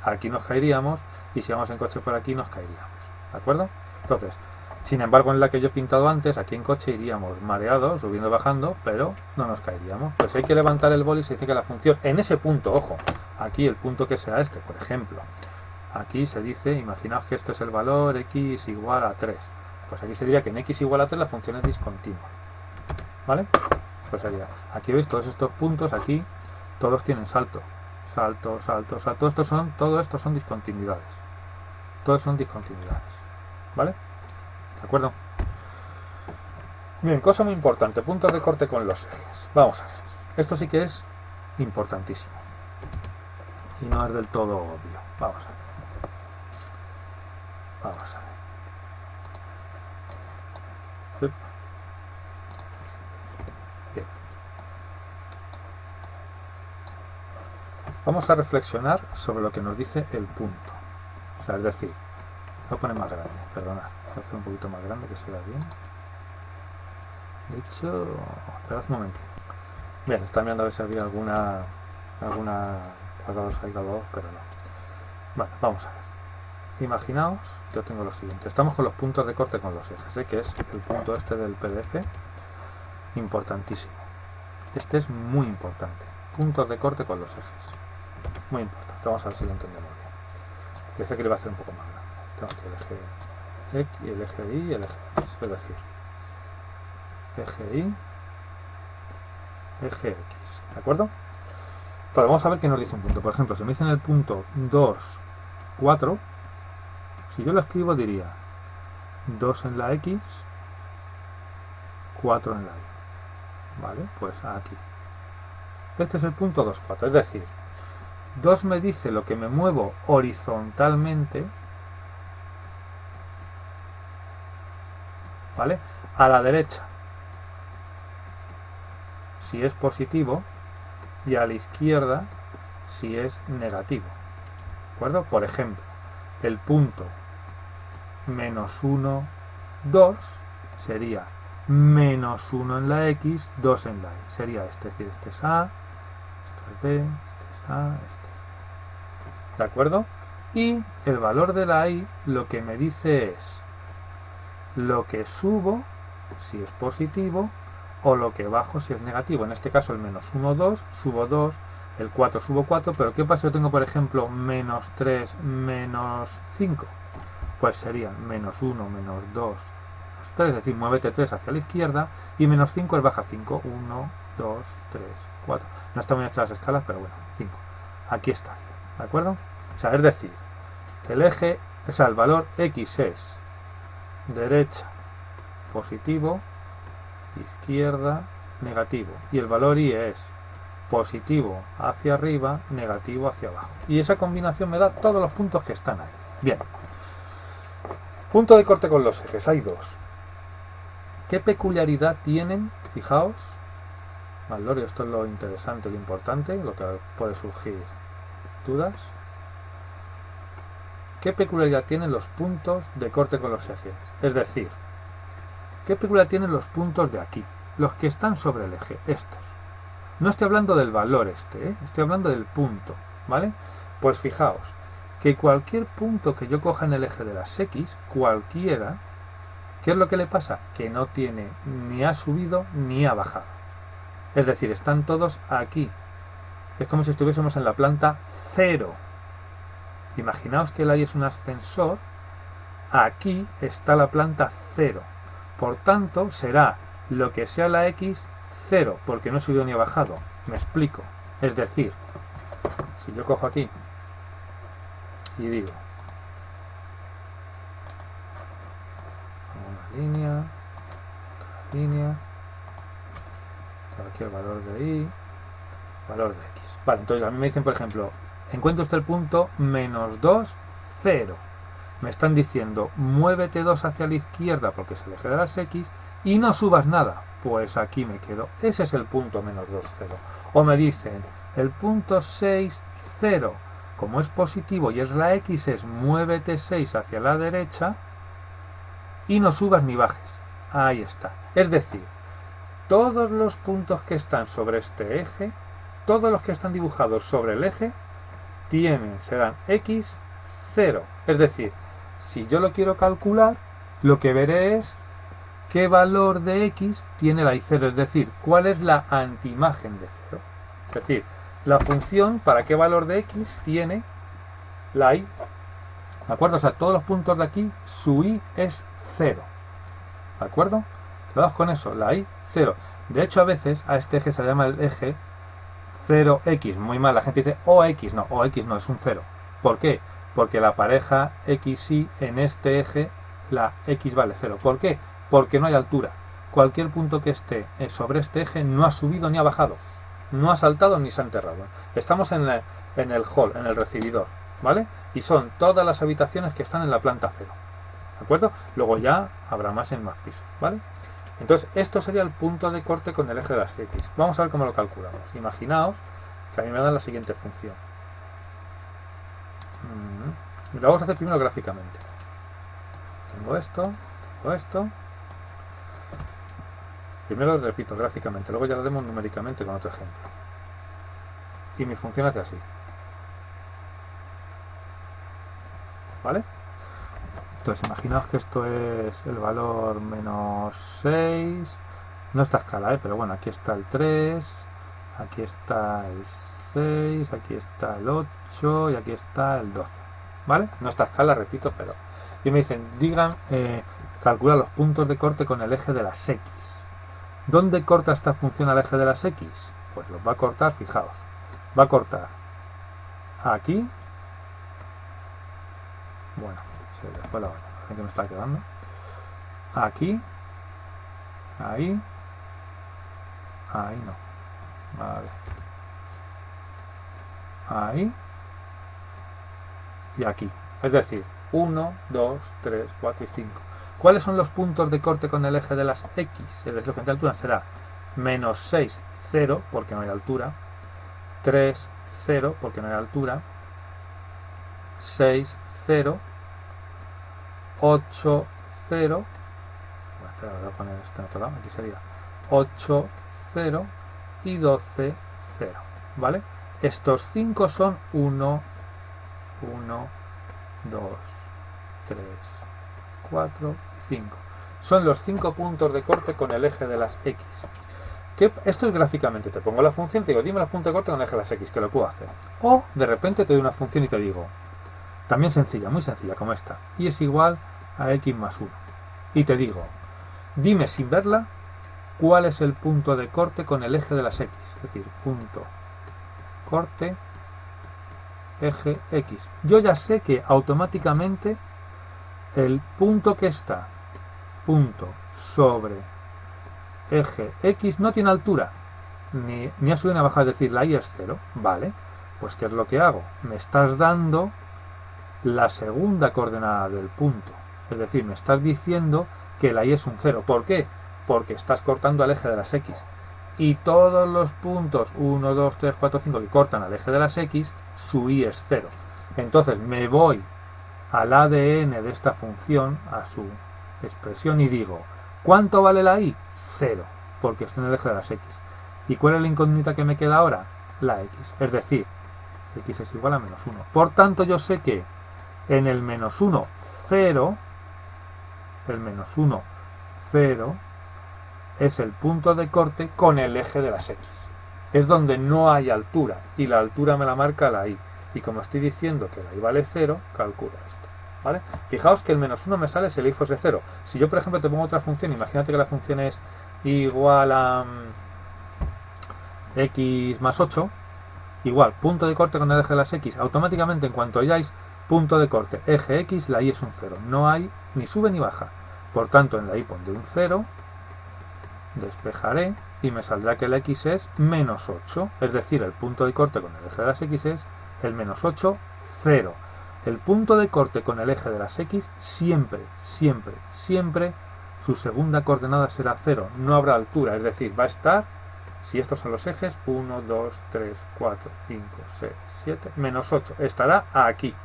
aquí nos caeríamos, y si vamos en coche por aquí nos caeríamos, ¿de acuerdo? Entonces, sin embargo, en la que yo he pintado antes, aquí en coche iríamos mareados, subiendo y bajando, pero no nos caeríamos. Pues hay que levantar el boli, se dice que la función, en ese punto, ojo, aquí el punto que sea este, por ejemplo, aquí se dice, imaginaos que esto es el valor x igual a 3. Pues aquí se diría que en x igual a 3 la función es discontinua, ¿vale? Pues sería, aquí veis todos estos puntos, aquí, todos tienen salto, todo esto son discontinuidades. Todos son discontinuidades, ¿vale? ¿De acuerdo? Bien, cosa muy importante, puntos de corte con los ejes. Vamos a ver, esto sí que es importantísimo y no es del todo obvio. Vamos a ver. Bien. Vamos a reflexionar sobre lo que nos dice el punto. O sea, es decir, voy a poner más grande, perdonad, voy a hacer un poquito más grande que se vea bien. De hecho, esperad un momentito. Bien, está mirando a ver si había alguna cuadrado 6, grado 2, pero no. Vale, vamos a ver. Imaginaos, yo tengo lo siguiente. Estamos con los puntos de corte con los ejes, que es el punto este del PDF, importantísimo. Este es muy importante. Puntos de corte con los ejes. Muy importante. Vamos a ver si lo entendemos bien. Dice que le va a hacer un poco más grande. Tengo que el eje X, el eje Y y el eje X. Es decir, eje Y, eje X. ¿De acuerdo? Entonces vamos a ver qué nos dice un punto. Por ejemplo, si me dicen el punto 2, 4, si yo lo escribo diría 2 en la X, 4 en la Y. ¿Vale? Pues aquí. Este es el punto 2, 4. Es decir, 2 me dice lo que me muevo horizontalmente, ¿vale? A la derecha, si es positivo, y a la izquierda, si es negativo. ¿De acuerdo? Por ejemplo, el punto menos 1, 2 sería menos 1 en la X, 2 en la Y. Sería este, es decir, este es A, esto es B, este es A, este es B. ¿De acuerdo? Y el valor de la Y lo que me dice es lo que subo si es positivo o lo que bajo si es negativo. En este caso el menos 1, 2, subo 2, el 4 subo 4, pero ¿qué pasa si yo tengo, por ejemplo, menos 3, menos 5? pues serían menos 1, menos 2, menos 3, es decir, muévete 3 hacia la izquierda, y menos 5 es baja 5, 1, 2, 3, 4. No están muy hechas las escalas, pero bueno, 5. Aquí está, ¿de acuerdo? O sea, es decir, que el eje, o sea, el valor X es derecha, positivo, izquierda, negativo, y el valor Y es positivo hacia arriba, negativo hacia abajo. Y esa combinación me da todos los puntos que están ahí. Bien. Punto de corte con los ejes. Hay dos. ¿Qué peculiaridad tienen? Fijaos. Maldorio, esto es lo interesante, lo importante, lo que puede surgir dudas. ¿Qué peculiaridad tienen los puntos de corte con los ejes? Es decir, ¿qué peculiaridad tienen los puntos de aquí? Los que están sobre el eje, estos. No estoy hablando del valor estoy hablando del punto, ¿vale? Pues fijaos, que cualquier punto que yo coja en el eje de las X, cualquiera, ¿qué es lo que le pasa? Que no tiene ni ha subido ni ha bajado. Es decir, están todos aquí. Es como si estuviésemos en la planta 0. Imaginaos que el Y es un ascensor, aquí está la planta 0. Por tanto, será lo que sea la X 0, porque no he subido ni he bajado. Me explico. Es decir, si yo cojo aquí y digo una línea, otra línea, aquí el valor de Y, valor de X. Vale, entonces a mí me dicen, por ejemplo, encuentra usted el punto menos 2, 0. Me están diciendo, muévete 2 hacia la izquierda porque es el eje de las X y no subas nada. Pues aquí me quedo. Ese es el punto menos 2, 0. O me dicen, el punto 6, 0. Como es positivo y es la X, es muévete 6 hacia la derecha y no subas ni bajes. Ahí está. Es decir, todos los puntos que están sobre este eje, todos los que están dibujados sobre el eje, serán X, 0. Es decir, si yo lo quiero calcular, lo que veré es qué valor de X tiene la Y0, es decir, cuál es la antiimagen de 0. Es decir, la función para qué valor de X tiene la Y. ¿De acuerdo? O sea, todos los puntos de aquí, su Y es 0. ¿De acuerdo? Quedaos con eso, la Y 0. De hecho, a veces a este eje se le llama el eje 0x. Muy mal, la gente dice OX. No, OX no, es un 0. ¿Por qué? Porque la pareja XY en este eje, la X vale 0. ¿Por qué? Porque no hay altura. Cualquier punto que esté sobre este eje no ha subido ni ha bajado. No ha saltado ni se ha enterrado. Estamos en el hall, en el recibidor, ¿vale? Y son todas las habitaciones que están en la planta 0. ¿De acuerdo? Luego ya habrá más en más pisos, ¿vale? Entonces, esto sería el punto de corte con el eje de las X. Vamos a ver cómo lo calculamos. Imaginaos que a mí me da la siguiente función. Lo vamos a hacer primero gráficamente. Tengo esto. Primero repito gráficamente, luego ya lo haremos numéricamente con otro ejemplo. Y mi función hace así. ¿Vale? Entonces imaginaos que esto es el valor menos 6. No está escala, pero bueno, aquí está el 3, aquí está el 6, aquí está el 8 y aquí está el 12. ¿Vale? No está escala, repito, pero... Y me dicen, digan, calcula los puntos de corte con el eje de las X. ¿Dónde corta esta función al eje de las X? Pues los va a cortar, fijaos. Va a cortar aquí. Bueno, se le fue la olla, la gente me está quedando. Aquí. Ahí. Ahí no. Vale. Ahí. Y aquí. Es decir, 1, 2, 3, 4 y 5. ¿Cuáles son los puntos de corte con el eje de las X? Es decir, lo que de altura será menos 6, 0, porque no hay altura. 3, 0, porque no hay altura. 6, 0. 8, 0. Bueno, espera, voy a poner esto en otro lado. Aquí sería 8, 0 y 12, 0. ¿Vale? Estos 5 son 1, 1, 2, 3, 4 y 5. Son los 5 puntos de corte con el eje de las X. Esto es gráficamente. Te pongo la función y te digo, dime los puntos de corte con el eje de las X, que lo puedo hacer. O de repente te doy una función y te digo, También sencilla, muy sencilla como esta. Y es igual a x más 1. Y te digo, dime sin verla cuál es el punto de corte con el eje de las x. Es decir, punto corte eje x. Yo ya sé que automáticamente el punto que está punto sobre eje x no tiene altura, ni a subir ni a bajar, es decir, la y es 0. Vale, pues ¿qué es lo que hago? Me estás dando la segunda coordenada del punto. Es decir, me estás diciendo que la y es un 0. ¿Por qué? Porque estás cortando al eje de las x. Y todos los puntos 1, 2, 3, 4, 5 que cortan al eje de las x, su y es 0. Entonces me voy al ADN de esta función, a su expresión, y digo, ¿cuánto vale la y? 0, porque está en el eje de las x. ¿Y cuál es la incógnita que me queda ahora? La x. Es decir, x es igual a menos 1. Por tanto, yo sé que en el menos 1, 0, el menos 1, 0, es el punto de corte con el eje de las x. Es donde no hay altura, y la altura me la marca la y. Y como estoy diciendo que la y vale 0, calculo esto. ¿Vale? Fijaos que el menos 1 me sale si la y fuese 0. Si yo, por ejemplo, te pongo otra función, imagínate que la función es igual a x más 8, igual, punto de corte con el eje de las x, automáticamente en cuanto hayáis punto de corte, eje x, la y es un 0. No hay ni sube ni baja. Por tanto, en la y pondré un 0, despejaré y me saldrá que la x es menos 8. Es decir, el punto de corte con el eje de las x es el menos 8, 0. El punto de corte con el eje de las x siempre, siempre, siempre su segunda coordenada será 0. No habrá altura, es decir, va a estar, si estos son los ejes, 1, 2, 3, 4, 5, 6, 7, menos 8. Estará aquí.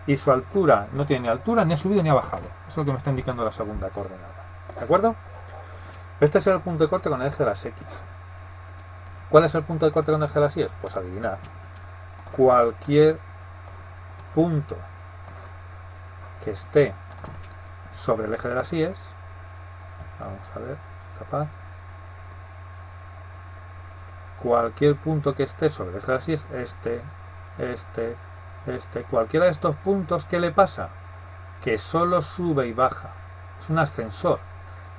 Y su altura no tiene ni altura, ni ha subido ni ha bajado. Eso es lo que me está indicando la segunda coordenada. ¿De acuerdo? Este será el punto de corte con el eje de las x. ¿Cuál es el punto de corte con el eje de las y? Pues adivinar. Cualquier punto que esté sobre el eje de las y, vamos a ver, capaz. Cualquier punto que esté sobre el eje de las y, cualquiera de estos puntos, ¿qué le pasa? Que solo sube y baja. Es un ascensor.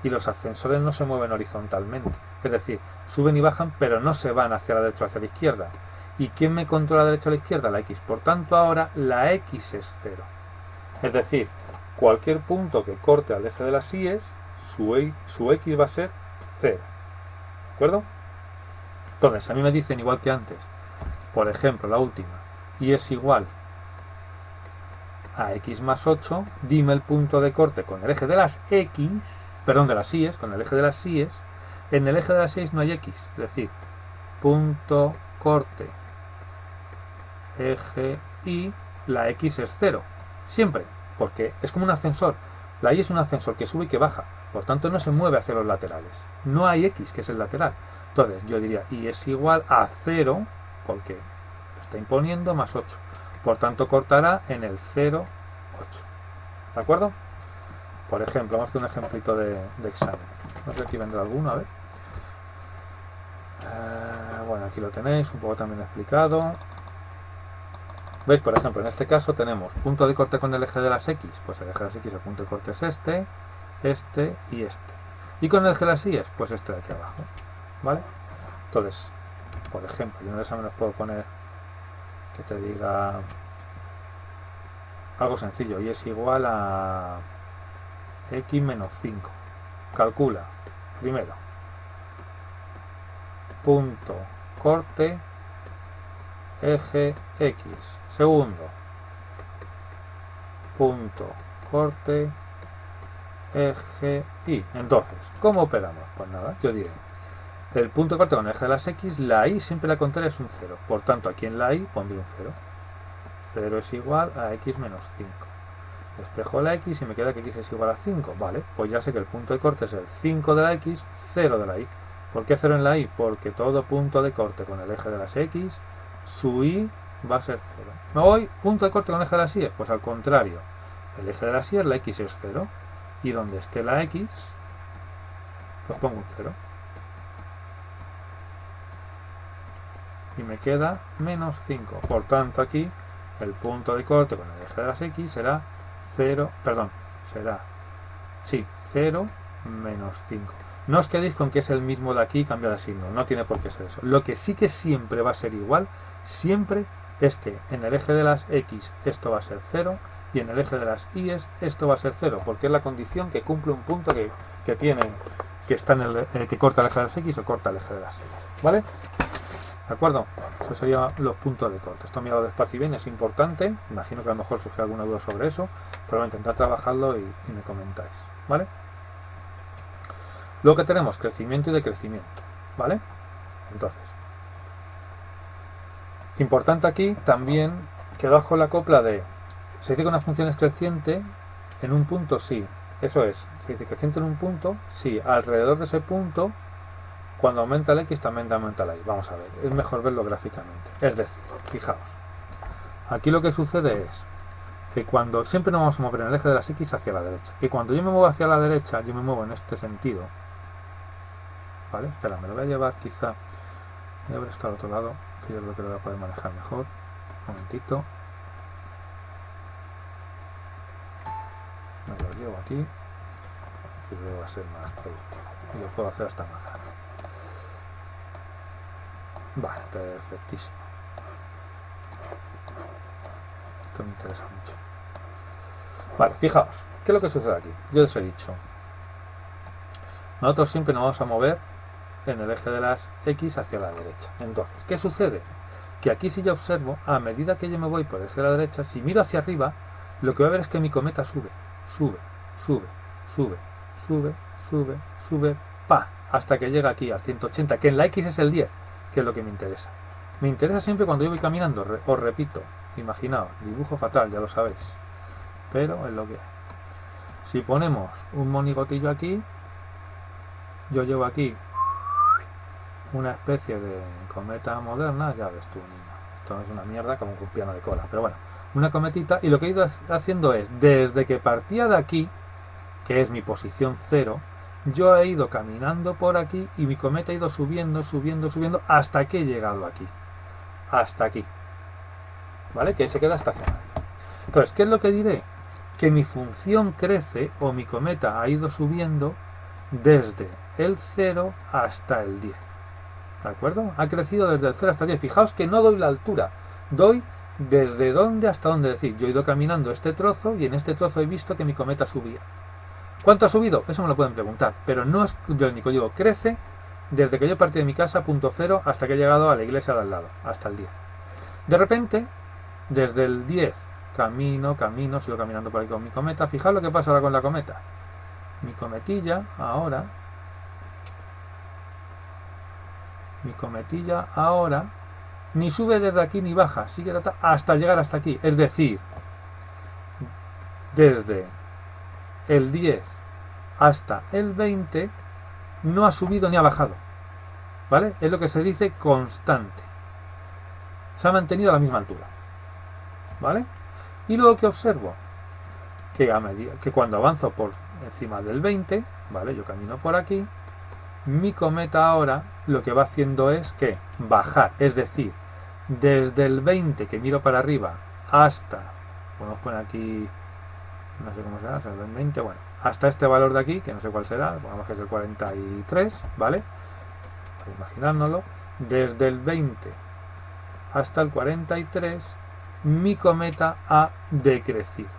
Y los ascensores no se mueven horizontalmente. Es decir, suben y bajan, pero no se van hacia la derecha o hacia la izquierda. ¿Y quién me controla la derecha o la izquierda? La x. Por tanto, ahora la x es 0. Es decir, cualquier punto que corte al eje de las y, su x va a ser 0. ¿De acuerdo? Entonces, a mí me dicen igual que antes. Por ejemplo, la última. Y es igual a x más 8. Dime el punto de corte con el eje de las x, perdón, de las y, con el eje de las y. En el eje de las y no hay x. Es decir, punto corte eje y, la x es 0. Siempre, porque es como un ascensor. La y es un ascensor que sube y que baja. Por tanto, no se mueve hacia los laterales. No hay x, que es el lateral. Entonces, yo diría y es igual a 0, porque lo está imponiendo, más 8. Por tanto, cortará en el 0, 8. ¿De acuerdo? Por ejemplo, vamos a hacer un ejemplito de examen. No sé si aquí vendrá alguno, a ver. Bueno, aquí lo tenéis, un poco también explicado. ¿Veis? Por ejemplo, en este caso tenemos punto de corte con el eje de las x. Pues el eje de las x, el punto de corte es este y este. Y con el eje de las y, pues este de aquí abajo. ¿Vale? Entonces, por ejemplo, yo en el examen os puedo poner que te diga algo sencillo, y es igual a x menos 5. Calcula, primero, punto corte eje x. Segundo, punto corte eje y. Entonces, ¿cómo operamos? Pues nada, yo diré, el punto de corte con el eje de las x, la y siempre la contraria es un 0. Por tanto, aquí en la y pondré un 0. 0 es igual a x menos 5. Despejo la x y me queda que x es igual a 5. Vale, pues ya sé que el punto de corte es el 5 de la x, 0 de la y. ¿Por qué 0 en la y? Porque todo punto de corte con el eje de las x, su y va a ser 0. Me voy, punto de corte con el eje de las y, pues al contrario. El eje de las y, la x es 0. Y donde esté la x, pues pongo un 0. Y me queda menos 5. Por tanto, aquí el punto de corte con el eje de las X será 0, perdón, será, sí, 0 menos 5. No os quedéis con que es el mismo de aquí cambia de signo, no tiene por qué ser eso. Lo que sí que siempre va a ser igual, siempre es que en el eje de las X esto va a ser 0 y en el eje de las Y esto va a ser 0, porque es la condición que cumple un punto que tiene, que está en el, que corta el eje de las X o corta el eje de las Y, ¿vale? ¿De acuerdo? Eso serían los puntos de corte. Esto mirado despacio y bien, es importante. Imagino que a lo mejor surge alguna duda sobre eso, pero voy a intentar trabajarlo y me comentáis, ¿vale? Luego que tenemos crecimiento y decrecimiento, ¿vale? Entonces, importante aquí también, quedaos con la copla de, se dice que una función es creciente en un punto, sí. Eso es, se dice creciente en un punto, sí. Alrededor de ese punto, cuando aumenta el X también aumenta la Y. Vamos a ver, es mejor verlo gráficamente. Es decir, fijaos, aquí lo que sucede es que cuando siempre nos vamos a mover en el eje de las X hacia la derecha, que cuando yo me muevo hacia la derecha, yo me muevo en este sentido, ¿vale? Espera, me lo voy a llevar quizá, voy a ver esto al otro lado, que yo creo que lo voy a poder manejar mejor. Un momentito, me lo llevo aquí, que creo que va a ser más productivo y lo puedo hacer hasta más grande. Vale, perfectísimo. Esto me interesa mucho. Vale, fijaos, ¿qué es lo que sucede aquí? Yo os he dicho, nosotros siempre nos vamos a mover en el eje de las X hacia la derecha. Entonces, ¿qué sucede? Que aquí si yo observo, a medida que yo me voy por el eje de la derecha, si miro hacia arriba, lo que voy a ver es que mi cometa sube, sube, sube, sube, sube, sube, sube, pa, hasta que llega aquí al 180, que en la X es el 10, que es lo que me interesa. Me interesa siempre cuando yo voy caminando, os repito, imaginaos, dibujo fatal, ya lo sabéis, pero es lo que hay. Si ponemos un monigotillo aquí, yo llevo aquí una especie de cometa moderna, ya ves tú, niño, esto es una mierda como un piano de cola, pero bueno, una cometita, y lo que he ido haciendo es, desde que partía de aquí, que es mi posición 0, yo he ido caminando por aquí y mi cometa ha ido subiendo, subiendo, subiendo, hasta que he llegado aquí, hasta aquí, ¿vale? Que se queda estacionario. Entonces, ¿qué es lo que diré? Que mi función crece, o mi cometa ha ido subiendo desde el 0 hasta el 10. ¿De acuerdo? Ha crecido desde el 0 hasta el 10. Fijaos que no doy la altura, doy desde dónde hasta dónde. Es decir, yo he ido caminando este trozo y en este trozo he visto que mi cometa subía. ¿Cuánto ha subido? Eso me lo pueden preguntar, pero no es yo único. Digo, crece desde que yo partí de mi casa, punto 0, hasta que he llegado a la iglesia de al lado, hasta el 10. De repente, desde el 10, camino, sigo caminando por ahí con mi cometa. Fijaos lo que pasa ahora con la cometa. Mi cometilla ahora ni sube desde aquí ni baja, sigue hasta llegar hasta aquí. Es decir, desde el 10 hasta el 20 no ha subido ni ha bajado, ¿vale? Es lo que se dice constante. Se ha mantenido a la misma altura, ¿vale? Y luego que observo que a medida que cuando avanzo por encima del 20, ¿vale? Yo camino por aquí, mi cometa ahora lo que va haciendo es que bajar, es decir, desde el 20 que miro para arriba hasta, podemos poner aquí, no sé cómo será, el 20, bueno, hasta este valor de aquí, que no sé cuál será, pongamos que es el 43, ¿vale? Para imaginárnoslo, desde el 20 hasta el 43, mi cometa ha decrecido.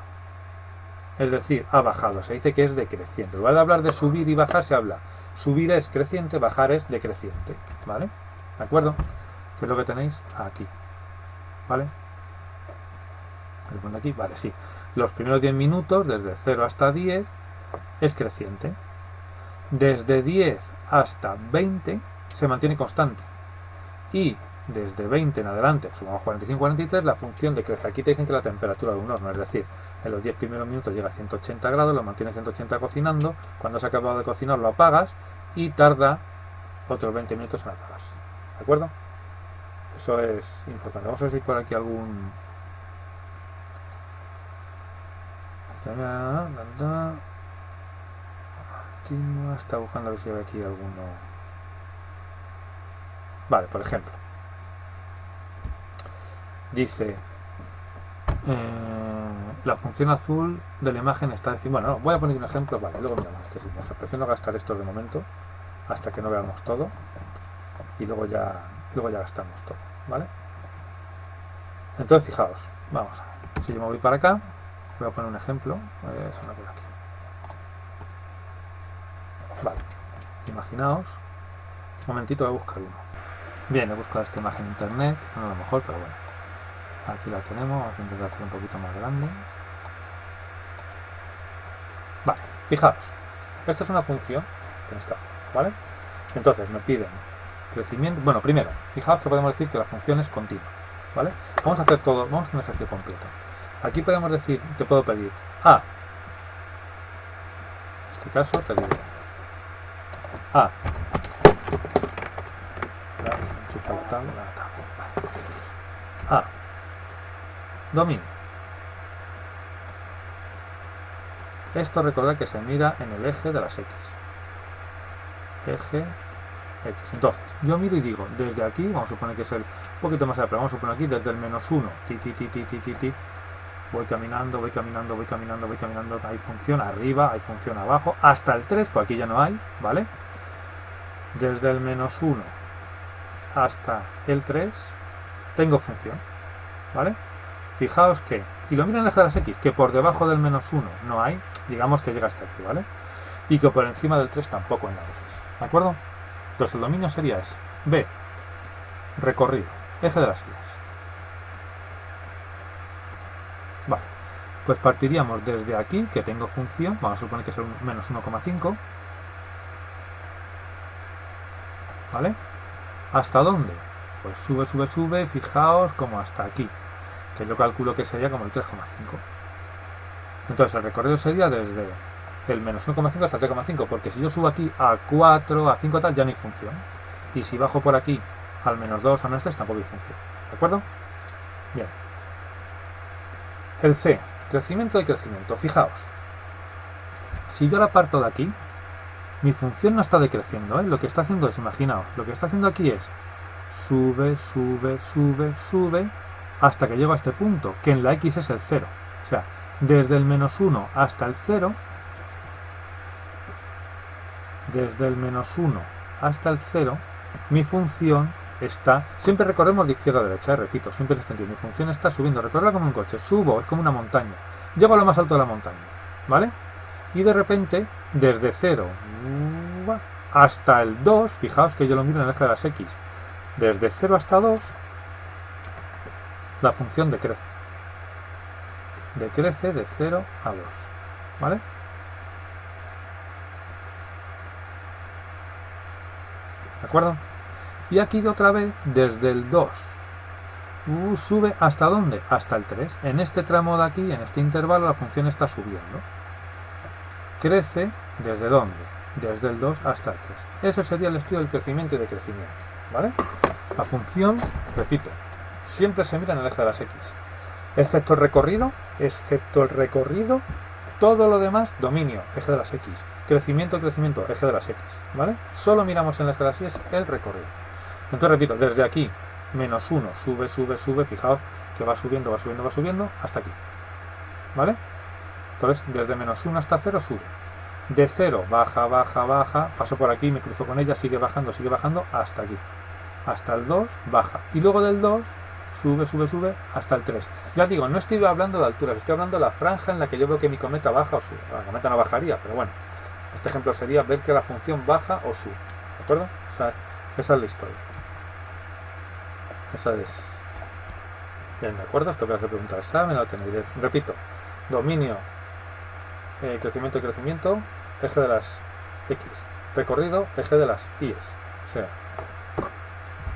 Es decir, ha bajado, se dice que es decreciente. En lugar de hablar de subir y bajar, se habla subir es creciente, bajar es decreciente, ¿vale? ¿De acuerdo? ¿Qué es lo que tenéis aquí? ¿Vale? ¿Lo pongo aquí? Vale, sí. Los primeros 10 minutos, desde 0 hasta 10, es creciente. Desde 10 hasta 20 se mantiene constante. Y desde 20 en adelante, sumamos 45-43, la función decrece. Aquí te dicen que la temperatura de un horno, es decir, en los 10 primeros minutos llega a 180 grados, lo mantiene 180 cocinando, cuando se ha acabado de cocinar lo apagas y tarda otros 20 minutos en apagarse. ¿De acuerdo? Eso es importante. Vamos a ver si hay por aquí algún... Está buscando a ver si hay aquí alguno... Vale, por ejemplo. Dice, la función azul de la imagen está diciendo, bueno, no, voy a poner un ejemplo, vale, luego miramos este sin ejemplo. Prefiero no gastar estos de momento hasta que no veamos todo y luego ya gastamos todo, ¿vale? Entonces fijaos, vamos a ver, si yo me voy para acá, voy a poner un ejemplo, eso no queda aquí. Vale, imaginaos, un momentito voy a buscar uno. Bien, he buscado esta imagen en internet, no es lo mejor, pero bueno, aquí la tenemos, vamos a intentar hacer un poquito más grande. Vale, fijaos, esta es una función en esta forma, ¿vale? Entonces me piden crecimiento, bueno, primero, fijaos que podemos decir que la función es continua, ¿vale? Vamos a hacer todo, vamos a hacer un ejercicio completo. Aquí podemos decir, te puedo pedir A, en este caso te digo A, enchufa la tabla, A, dominio. Esto recordad que se mira en el eje de las X. Eje X. Entonces, yo miro y digo, desde aquí, vamos a suponer que es el poquito más allá, pero vamos a suponer aquí, desde el -1, voy caminando, hay función arriba, hay función abajo, hasta el 3, pues aquí ya no hay, ¿vale? Desde el -1 hasta el 3 tengo función, ¿vale? Fijaos que, y lo mismo en el eje de las X, que por debajo del -1 no hay, digamos que llega hasta aquí, ¿vale? Y que por encima del 3 tampoco en la X, ¿de acuerdo? Entonces el dominio sería ese. B, recorrido, eje de las Y. Vale, pues partiríamos desde aquí, que tengo función, vamos a suponer que es el -1,5, ¿vale? ¿Hasta dónde? Pues sube, fijaos como hasta aquí, que yo calculo que sería como el 3,5. Entonces el recorrido sería desde el -1,5 hasta el 3,5, porque si yo subo aquí a 4, a 5 tal, ya no hay función. Y si bajo por aquí al -2, al -3, tampoco hay función. ¿De acuerdo? Bien. El C, crecimiento y crecimiento. Fijaos, si yo la parto de aquí, mi función no está decreciendo, ¿eh? Lo que está haciendo es, imaginaos, lo que está haciendo aquí es sube, hasta que llego a este punto, que en la X es el 0. O sea, desde el -1 hasta el 0, mi función está, siempre recorremos de izquierda a derecha, repito, siempre este sentido, mi función está subiendo, recorrerla como un coche, subo, es como una montaña, llego a lo más alto de la montaña, ¿vale? Y de repente, desde 0 hasta el 2, fijaos que yo lo miro en el eje de las X, desde 0 hasta 2, la función decrece de 0 a 2, ¿vale? ¿De acuerdo? Y aquí de otra vez, desde el 2, sube ¿hasta dónde? Hasta el 3. En este tramo de aquí, en este intervalo, la función está subiendo. Crece, ¿desde dónde? Desde el 2 hasta el 3. Eso sería el estudio del crecimiento y decrecimiento, ¿vale? La función, repito, siempre se mira en el eje de las X. Excepto el recorrido, todo lo demás, dominio, eje de las X. Crecimiento, eje de las X, ¿vale? Solo miramos en el eje de las Y el recorrido. Entonces repito, desde aquí, -1, sube, fijaos que va subiendo, hasta aquí, ¿vale? Entonces, desde -1 hasta 0 sube. De 0 baja, paso por aquí, me cruzo con ella, sigue bajando, hasta aquí. Hasta el 2, baja. Y luego del 2, sube, hasta el 3. Ya digo, no estoy hablando de alturas, estoy hablando de la franja en la que yo veo que mi cometa baja o sube. La cometa no bajaría, pero bueno. Este ejemplo sería ver que la función baja o sube. ¿De acuerdo? Esa es la historia. Esa es. Bien, ¿de acuerdo? Esto voy a hacer pregunta de examen, lo tenéis. Repito, dominio, crecimiento, eje de las X. Recorrido, eje de las Y. O sea,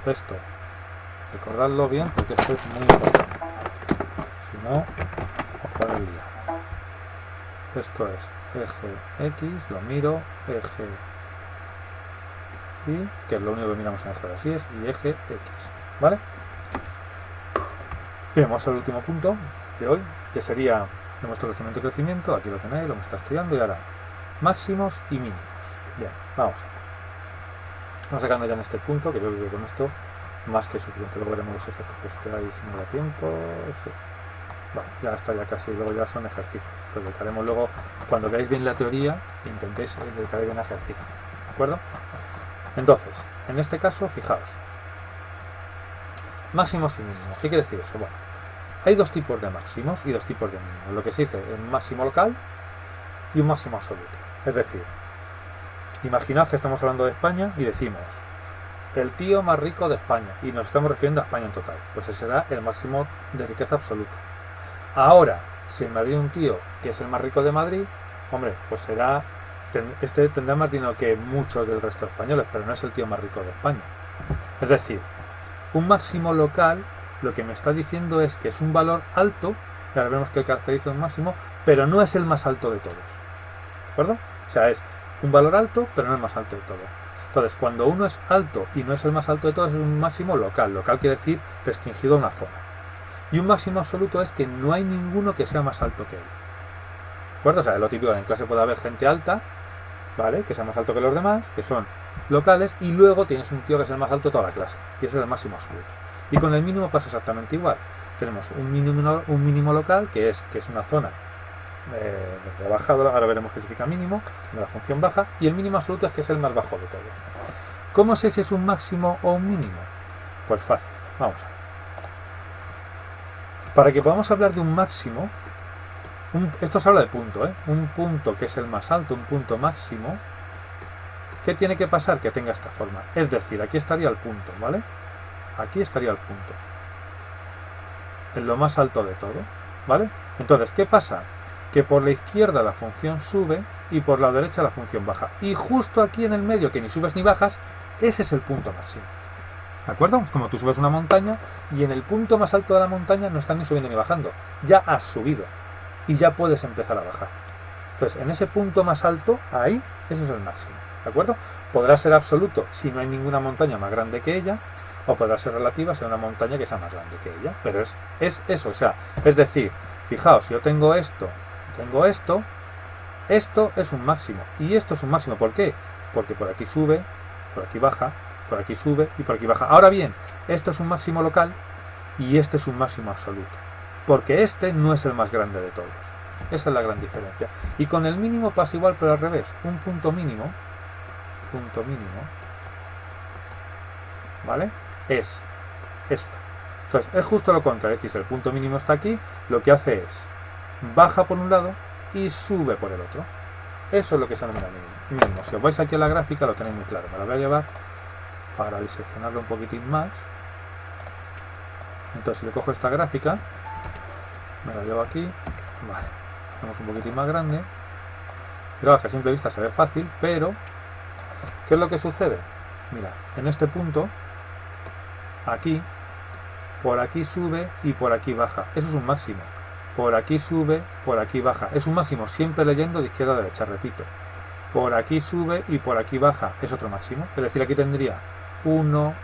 esto, recordadlo bien porque esto es muy importante. Si no, os va el día. Esto es eje X, lo miro, eje Y, que es lo único que miramos en el eje de las Y, y eje X, ¿vale? Bien, vamos al último punto de hoy, que sería nuestro crecimiento, aquí lo tenéis, lo hemos estado estudiando, y ahora máximos y mínimos. Bien, vamos sacando ya en este punto, que yo creo que con esto más que suficiente. Luego veremos los ejercicios que hay si no da tiempo. Sí. Bueno, ya está, ya casi, luego ya son ejercicios. Lo dedicaremos luego, cuando veáis bien la teoría, intentéis dedicar bien a ejercicios, ¿de acuerdo? Entonces, en este caso, fijaos, máximos y mínimos. ¿Qué quiere decir eso? Bueno, hay dos tipos de máximos y dos tipos de mínimos. Lo que se dice un máximo local y un máximo absoluto. Es decir, imaginaos que estamos hablando de España y decimos el tío más rico de España y nos estamos refiriendo a España en total. Pues ese será el máximo de riqueza absoluta. Ahora, si en Madrid un tío que es el más rico de Madrid, hombre, pues será, este tendrá más dinero que muchos del resto de españoles, pero no es el tío más rico de España. Es decir, un máximo local lo que me está diciendo es que es un valor alto, y ahora vemos que caracteriza un máximo, pero no es el más alto de todos. ¿De acuerdo? O sea, es un valor alto, pero no el más alto de todos. Entonces, cuando uno es alto y no es el más alto de todos, es un máximo local. Local quiere decir restringido a una zona. Y un máximo absoluto es que no hay ninguno que sea más alto que él. ¿De acuerdo? O sea, lo típico, en clase puede haber gente alta, ¿vale? Que sea más alto que los demás, que son locales, y luego tienes un tío que es el más alto de toda la clase. Y ese es el máximo absoluto. Y con el mínimo pasa exactamente igual. Tenemos un mínimo local, que es una zona de bajado, ahora veremos qué significa mínimo, de la función baja, y el mínimo absoluto es que es el más bajo de todos. ¿Cómo sé si es un máximo o un mínimo? Pues fácil, vamos a ver. Para que podamos hablar de un máximo, esto se habla de punto, un punto que es el más alto, un punto máximo, ¿qué tiene que pasar? Que tenga esta forma. Es decir, aquí estaría el punto, ¿vale? Aquí estaría el punto. En lo más alto de todo, ¿vale? Entonces, ¿qué pasa? Que por la izquierda la función sube y por la derecha la función baja. Y justo aquí en el medio, que ni subes ni bajas, ese es el punto máximo. ¿De acuerdo? Es como tú subes una montaña y en el punto más alto de la montaña no estás ni subiendo ni bajando. Ya has subido y ya puedes empezar a bajar. Entonces, en ese punto más alto, ahí, ese es el máximo. ¿De acuerdo? Podrá ser absoluto si no hay ninguna montaña más grande que ella, o podrá ser relativa si hay una montaña que sea más grande que ella. Pero es eso, o sea, es decir, fijaos, si yo tengo esto, esto es un máximo. Y esto es un máximo. ¿Por qué? Porque por aquí sube, por aquí baja, por aquí sube y por aquí baja. Ahora bien, esto es un máximo local y este es un máximo absoluto. Porque este no es el más grande de todos. Esa es la gran diferencia. Y con el mínimo pasa igual, pero al revés. Un punto mínimo, ¿vale? Es esto. Entonces, es justo lo contrario. Es decir, si el punto mínimo está aquí, lo que hace es baja por un lado y sube por el otro. Eso es lo que se denomina mínimo. Si os vais aquí a la gráfica, lo tenéis muy claro. Me la voy a llevar para diseccionarlo un poquitín más. Entonces, si yo cojo esta gráfica, me la llevo aquí, vale, hacemos un poquitín más grande. Claro que a simple vista se ve fácil, pero ¿qué es lo que sucede? Mirad, en este punto, aquí, por aquí sube y por aquí baja. Eso es un máximo. Por aquí sube, por aquí baja. Es un máximo, siempre leyendo de izquierda a derecha, repito. Por aquí sube y por aquí baja. Es otro máximo. Es decir, aquí tendría 1,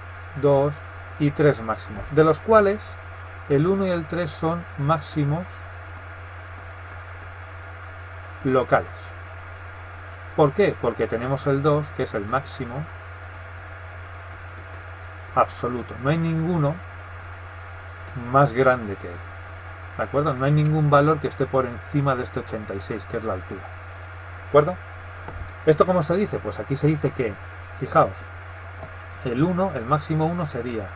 2 y 3 máximos, de los cuales el 1 y el 3 son máximos locales. ¿Por qué? Porque tenemos el 2, que es el máximo absoluto. No hay ninguno más grande que él. ¿De acuerdo? No hay ningún valor que esté por encima de este 86, que es la altura. ¿De acuerdo? ¿Esto cómo se dice? Pues aquí se dice que, fijaos, el 1, el máximo 1 sería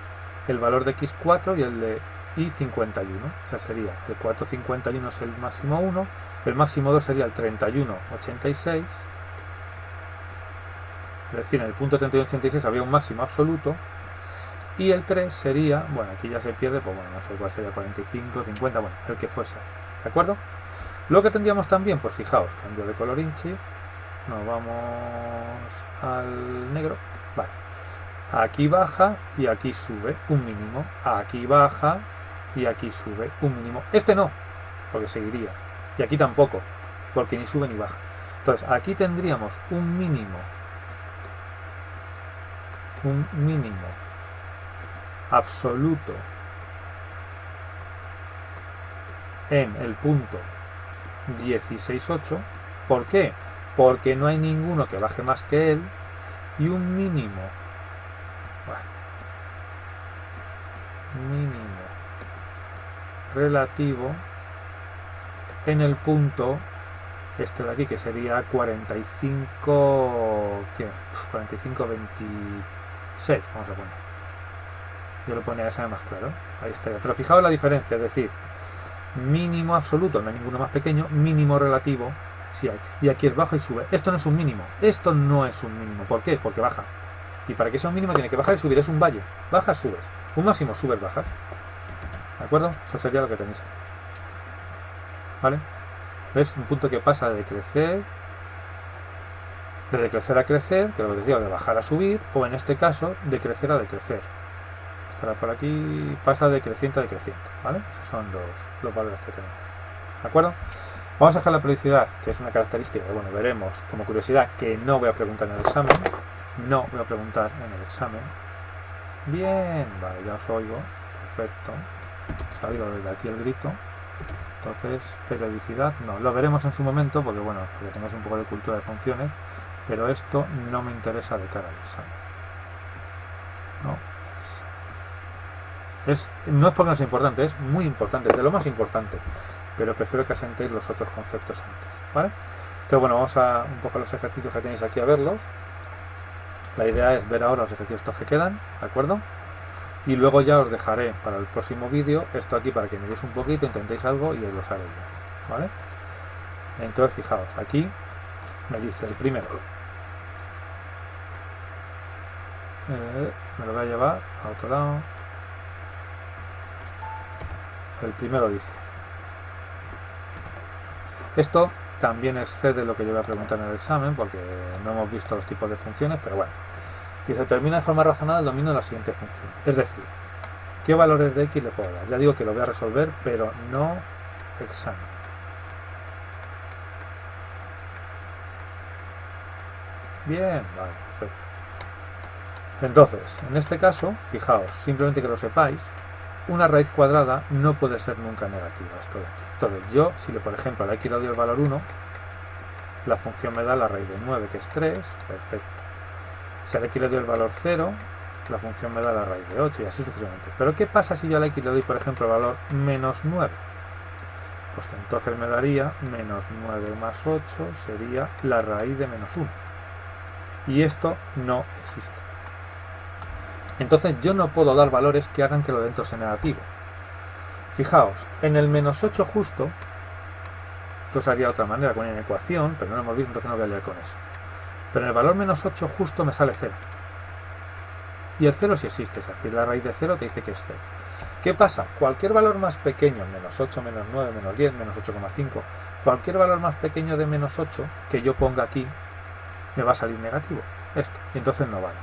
el valor de x4 y el de y51. O sea, sería el 451 es el máximo 1, el máximo 2 sería el 31,86. Es decir, en el punto 31,86 había un máximo absoluto. Y el 3 sería, bueno, aquí ya se pierde, pues bueno, no sé cuál sería, 45, 50, bueno, el que fuese. ¿De acuerdo? Lo que tendríamos también, pues fijaos, cambio de color inchi, nos vamos al negro, vale. Aquí baja y aquí sube un mínimo, aquí baja y aquí sube un mínimo. Este no, porque seguiría. Y aquí tampoco, porque ni sube ni baja. Entonces, aquí tendríamos un mínimo absoluto en el punto 16,8. ¿Por qué? Porque no hay ninguno que baje más que él y un mínimo relativo en el punto este de aquí, que sería 45, ¿qué? 45,26, vamos a poner. Yo lo ponía esa más claro, ahí estaría. Pero fijaos la diferencia, es decir, mínimo absoluto, no hay ninguno más pequeño, mínimo relativo, sí hay. Y aquí es bajo y sube. Esto no es un mínimo, esto no es un mínimo. ¿Por qué? Porque baja. Y para que sea un mínimo tiene que bajar y subir, es un valle. Bajas, subes. Un máximo, subes, bajas. ¿De acuerdo? Eso sería lo que tenéis aquí. ¿Vale? ¿Ves? Un punto que pasa de decrecer a crecer, que lo que decía, de bajar a subir, o en este caso, de crecer a decrecer. Estará por aquí, pasa de creciente a decreciente, ¿vale? Esos son los valores que tenemos. ¿De acuerdo? Vamos a dejar la periodicidad, que es una característica que, bueno, veremos como curiosidad, que no voy a preguntar en el examen. No voy a preguntar en el examen. Bien, vale, ya os oigo. Perfecto. Se ha oído desde aquí el grito. Entonces, periodicidad, no, lo veremos en su momento porque, bueno, porque tengáis un poco de cultura de funciones, pero esto no me interesa de cara al examen. No es porque no sea importante, es muy importante, es de lo más importante, pero prefiero que asentéis los otros conceptos antes, ¿vale? Entonces, bueno, vamos a un poco a los ejercicios que tenéis aquí a verlos. La idea es ver ahora los ejercicios estos que quedan, ¿de acuerdo? Y luego ya os dejaré para el próximo vídeo esto aquí para que miréis un poquito, intentéis algo y os lo haré yo, ¿vale? Entonces fijaos, aquí me dice el primero, me lo voy a llevar a otro lado. El primero dice, esto también excede lo que yo voy a preguntar en el examen porque no hemos visto los tipos de funciones, pero bueno. Dice, determina de forma razonada el dominio de la siguiente función. Es decir, ¿qué valores de x le puedo dar? Ya digo que lo voy a resolver, pero no examen. Bien, vale, perfecto. Entonces, en este caso, fijaos, simplemente que lo sepáis, una raíz cuadrada no puede ser nunca negativa, esto de aquí. Entonces, yo, si por ejemplo a la x le doy el valor 1, la función me da la raíz de 9, que es 3, perfecto. Si a la x le doy el valor 0, la función me da la raíz de 8 y así sucesivamente. Pero ¿qué pasa si yo a la x le doy, por ejemplo, el valor menos 9? Pues que entonces me daría menos 9 más 8 sería la raíz de menos 1. Y esto no existe. Entonces yo no puedo dar valores que hagan que lo dentro sea negativo. Fijaos, en el menos 8 justo, esto se haría de otra manera con una ecuación, pero no lo hemos visto, entonces no voy a leer con eso. Pero en el valor menos 8 justo me sale 0. Y el 0 sí existe, es decir, la raíz de 0 te dice que es 0. ¿Qué pasa? Cualquier valor más pequeño, menos 8, menos 9, menos 10, menos 8,5, cualquier valor más pequeño de menos 8 que yo ponga aquí, me va a salir negativo. Esto, y entonces no vale.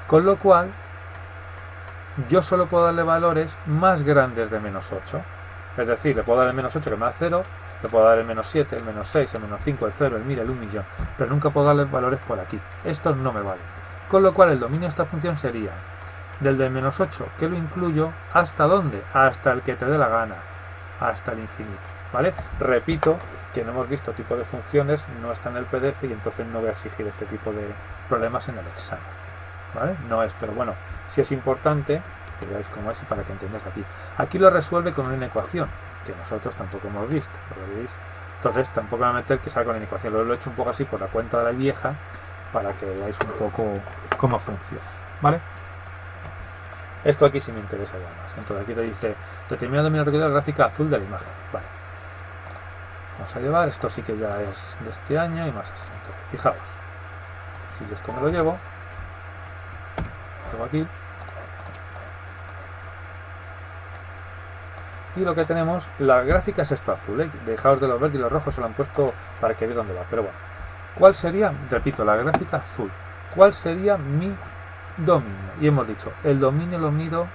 Con lo cual, yo solo puedo darle valores más grandes de menos 8. Es decir, le puedo dar el menos 8 que me da 0, le puedo dar el menos 7, el menos 6, el menos 5, el 0, el 1000, el 1.000.000, pero nunca puedo darle valores por aquí. Estos no me valen. Con lo cual el dominio de esta función sería del menos 8, que lo incluyo, ¿hasta dónde? Hasta el que te dé la gana, hasta el infinito, ¿vale? Repito que no hemos visto tipo de funciones, no está en el PDF y entonces no voy a exigir este tipo de problemas en el examen, ¿vale? No es, pero bueno, si es importante que veáis cómo es y para que entendáis aquí. Aquí lo resuelve con una ecuación, que nosotros tampoco hemos visto, ¿lo veis? Entonces tampoco me voy a meter que salga con la ecuación, lo he hecho un poco así por la cuenta de la vieja, para que veáis un poco cómo funciona, ¿vale? Esto aquí sí me interesa ya más. Entonces aquí te dice, determina el dominio de la gráfica azul de la imagen, vale. Vamos a llevar, esto sí que ya es de este año y más así. Entonces, fijaos, si yo esto me lo llevo aquí, y lo que tenemos, la gráfica es esto azul, ¿eh? Dejaos de los verdes y los rojos, se lo han puesto para que veáis dónde va, pero bueno. ¿Cuál sería, repito, la gráfica azul? ¿Cuál sería mi dominio? Y hemos dicho, el dominio lo mido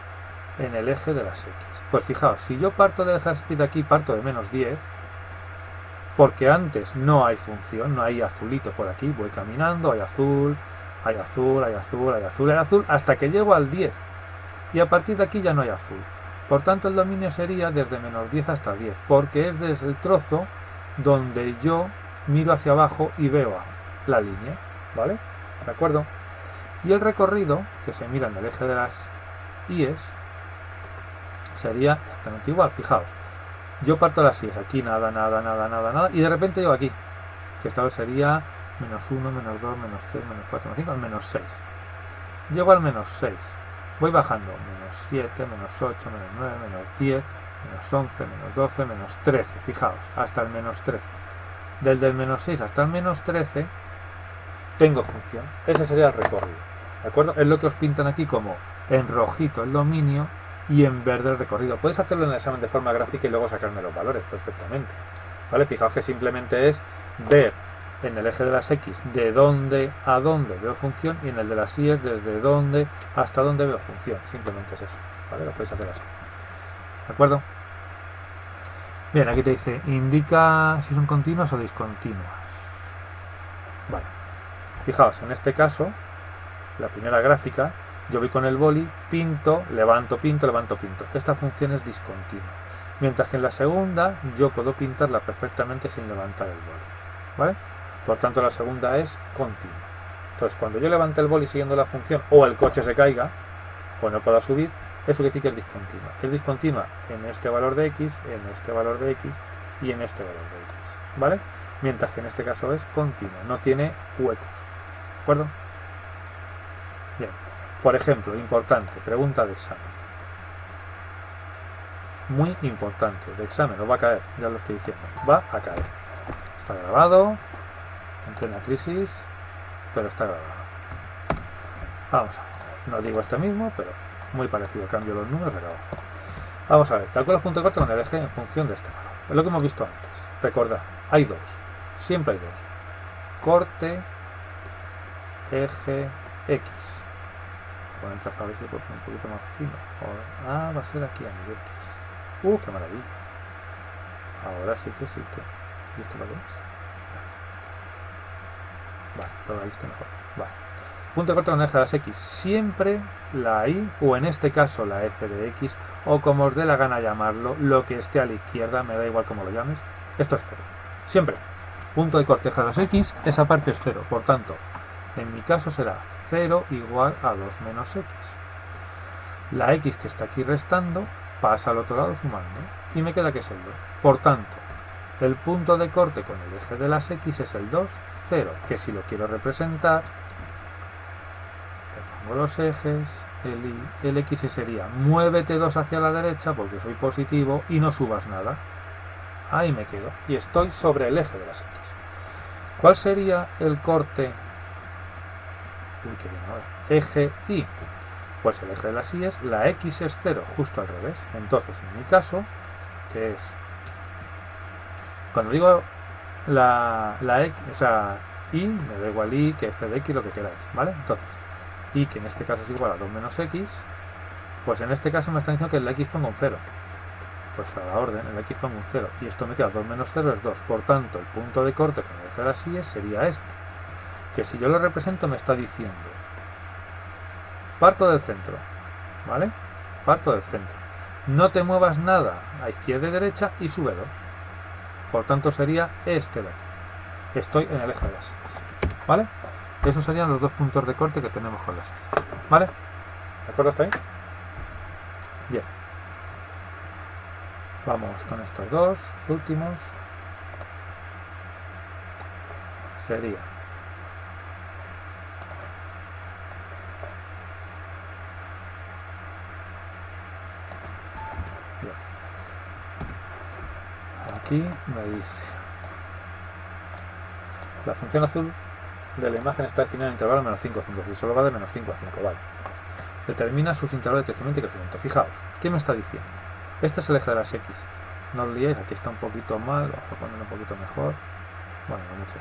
en el eje de las X. Pues fijaos, si yo parto de de aquí, parto de menos 10, porque antes no hay función, no hay azulito por aquí, voy caminando, hay azul, hay azul, hay azul, hay azul, hay azul, hasta que llego al 10. Y a partir de aquí ya no hay azul. Por tanto, el dominio sería desde menos 10 hasta 10, porque es desde el trozo donde yo miro hacia abajo y veo la línea, ¿vale? ¿De acuerdo? Y el recorrido, que se mira en el eje de las Y's, sería exactamente igual. Fijaos, Yo parto las síes, aquí nada, nada, nada, nada, nada, y de repente llego aquí, que esta vez sería menos 1, menos 2, menos 3, menos 4, menos 5, al menos 6. Llego al menos 6, voy bajando, menos 7, menos 8, menos 9, menos 10, menos 11, menos 12, menos 13, fijaos, hasta el menos 13. Desde el menos 6 hasta el menos 13 tengo función, ese sería el recorrido, ¿de acuerdo? Es lo que os pintan aquí como en rojito el dominio y en verde el recorrido. Podéis hacerlo en el examen de forma gráfica y luego sacarme los valores perfectamente, ¿vale? Fijaos que simplemente es ver en el eje de las X de dónde a dónde veo función y en el de las Y es desde dónde hasta dónde veo función. Simplemente es eso, ¿vale? Lo podéis hacer así, ¿de acuerdo? Bien, aquí te dice, indica si son continuas o discontinuas. Vale. Fijaos, en este caso, la primera gráfica, yo voy con el boli, pinto, levanto, pinto, levanto, pinto. Esta función es discontinua. Mientras que en la segunda, yo puedo pintarla perfectamente sin levantar el boli, ¿vale? Por tanto, la segunda es continua. Entonces, cuando yo levante el boli siguiendo la función, o el coche se caiga, o no pueda subir, eso quiere decir que es discontinua. Es discontinua en este valor de X, en este valor de X y en este valor de X, ¿vale? Mientras que en este caso es continua, no tiene huecos, ¿de acuerdo? Bien, por ejemplo, importante, pregunta de examen. Muy importante, de examen, os va a caer, ya lo estoy diciendo, va a caer. Está grabado, en plena crisis, pero está grabado. Vamos a ver, no digo este mismo, pero muy parecido, cambio los números y acabo. Vamos a ver, calcula el punto de corte con el eje en función de este valor. Es lo que hemos visto antes. Recordad, hay dos, siempre hay dos. Corte, eje, X. Con el trazado se puede poner un poquito más fino. Va a ser aquí a mi X. ¡Qué maravilla! Ahora sí que. ¿Y esto lo ves? Vale, pero ahí está mejor. Vale. Punto de corte con el eje de las X. Siempre la Y, o en este caso la F de X, o como os dé la gana llamarlo, lo que esté a la izquierda, me da igual como lo llames, esto es 0. Siempre. Punto de corte de las X, esa parte es 0. Por tanto, en mi caso será 0 igual a 2 menos X. La X que está aquí restando pasa al otro lado sumando y me queda que es el 2. Por tanto, el punto de corte con el eje de las X es el 2, 0, que si lo quiero representar, te pongo los ejes, el Y, el X sería muévete 2 hacia la derecha porque soy positivo y no subas nada. Ahí me quedo y estoy sobre el eje de las X. ¿Cuál sería el corte? Eje Y. Pues el eje de las Y es la X es 0, justo al revés. Entonces, en mi caso, que es cuando digo la X, o sea, Y, me da igual Y que F de X, lo que queráis, ¿vale? Entonces, Y que en este caso es igual a 2 menos X, pues en este caso me está diciendo que en la X pongo un 0. Pues a la orden, en la X pongo un 0. Y esto me queda 2 menos 0 es 2. Por tanto, el punto de corte con el eje de las Y sería este. Que si yo lo represento me está diciendo, parto del centro, ¿vale? Parto del centro. No te muevas nada a izquierda y derecha y sube 2. Por tanto sería este de aquí. Estoy en el eje de las X, ¿vale? Esos serían los dos puntos de corte que tenemos con las X, ¿vale? ¿De acuerdo hasta ahí? Bien. Vamos con estos dos últimos. Sería bien. Aquí me dice la función azul de la imagen está definida en el intervalo menos 5 a 5, si solo va de menos 5 a 5, vale. Determina sus intervalos de crecimiento y crecimiento. Fijaos, ¿qué me está diciendo? Este es el eje de las X. No os liéis, aquí está un poquito mal, vamos a ponerlo un poquito mejor. Bueno, no mucho.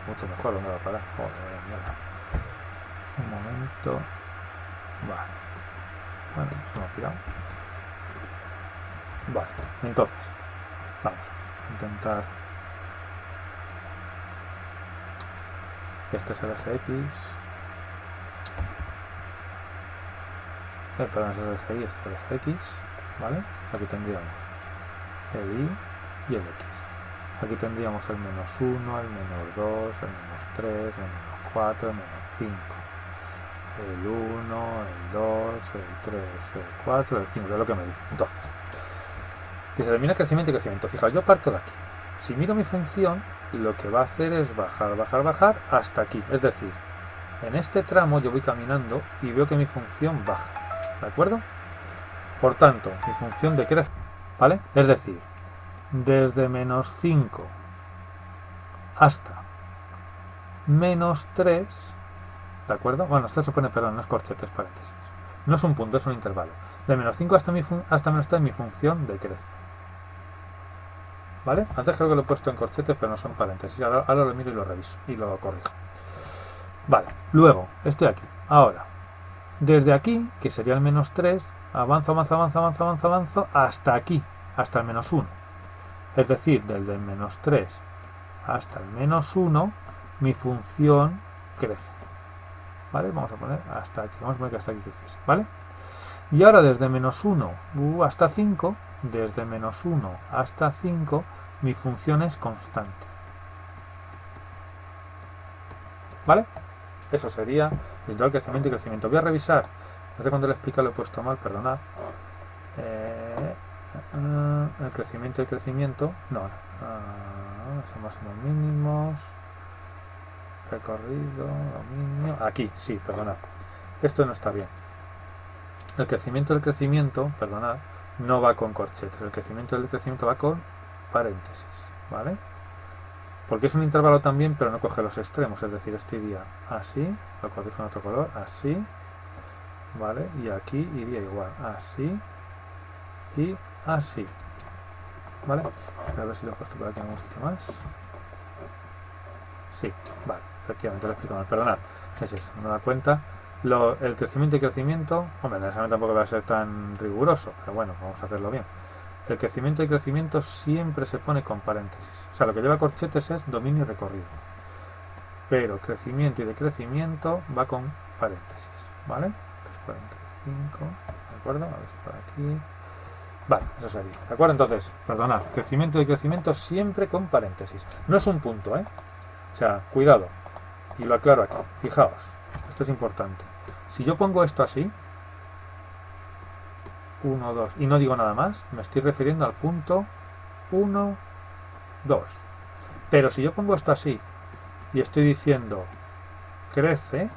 Mucho mejor, ¿dónde va a parar? Joder, mierda. Un momento. Vale. Bueno, se me ha pirado. Vale, entonces, vamos a intentar. Este es el eje X. Perdón, este es el eje Y, este es el eje X. ¿Vale? Aquí tendríamos el Y y el X. Aquí tendríamos el menos 1, el menos 2, el menos 3, el menos 4, el menos 5. El 1, el 2, el 3, el 4, el 5, es lo que me dice. Entonces, Y se determina crecimiento y crecimiento. Fijaos, yo parto de aquí. Si miro mi función, lo que va a hacer es bajar, bajar, bajar hasta aquí. Es decir, en este tramo yo voy caminando y veo que mi función baja. ¿De acuerdo? Por tanto, mi función decrece. ¿Vale? Es decir, desde menos 5 hasta menos 3, ¿de acuerdo? Bueno, esto se pone, perdón, no es corchete, es paréntesis. No es un punto, es un intervalo. De menos 5 hasta menos 3 mi función decrece. ¿Vale? Antes creo que lo he puesto en corchetes, pero no son paréntesis. Ahora lo miro y lo reviso y lo corrijo. Vale, luego, estoy aquí. Ahora, desde aquí, que sería el menos 3, avanzo hasta aquí, hasta el menos 1. Es decir, desde el menos 3 hasta el menos 1, mi función crece. ¿Vale? Vamos a poner hasta aquí. Vamos a poner que hasta aquí creciese. ¿Vale? Y ahora desde menos 1 hasta 5, desde menos 1 hasta 5, mi función es constante. ¿Vale? Eso sería el crecimiento y crecimiento. Voy a revisar. No sé cuando lo he explicado lo he puesto mal, perdonad. El crecimiento y el crecimiento. No. Son máximos mínimos. Recorrido, dominio. Aquí, sí, perdonad. Esto no está bien. El crecimiento del crecimiento, perdonad, no va con corchetes. El crecimiento del crecimiento va con paréntesis, ¿vale? Porque es un intervalo también, pero no coge los extremos. Es decir, esto iría así, lo corrijo en otro color, así, ¿vale? Y aquí iría igual, así y así, ¿vale? A ver si lo he puesto por aquí en algún sitio más. Sí, vale, efectivamente lo he explicado mal, perdonad. Es eso, no me da cuenta. El crecimiento y crecimiento, hombre, en el examen tampoco va a ser tan riguroso, pero bueno, vamos a hacerlo bien. El crecimiento y crecimiento siempre se pone con paréntesis. O sea, lo que lleva corchetes es dominio y recorrido. Pero crecimiento y decrecimiento va con paréntesis, ¿vale? 345, ¿de acuerdo? A ver si por aquí. Vale, eso sería. ¿De acuerdo? Entonces, perdonad, crecimiento y crecimiento siempre con paréntesis. No es un punto, ¿eh? O sea, cuidado. Y lo aclaro aquí. Fijaos, esto es importante. Si yo pongo esto así, 1, 2, y no digo nada más, me estoy refiriendo al punto 1, 2. Pero si yo pongo esto así y estoy diciendo crece,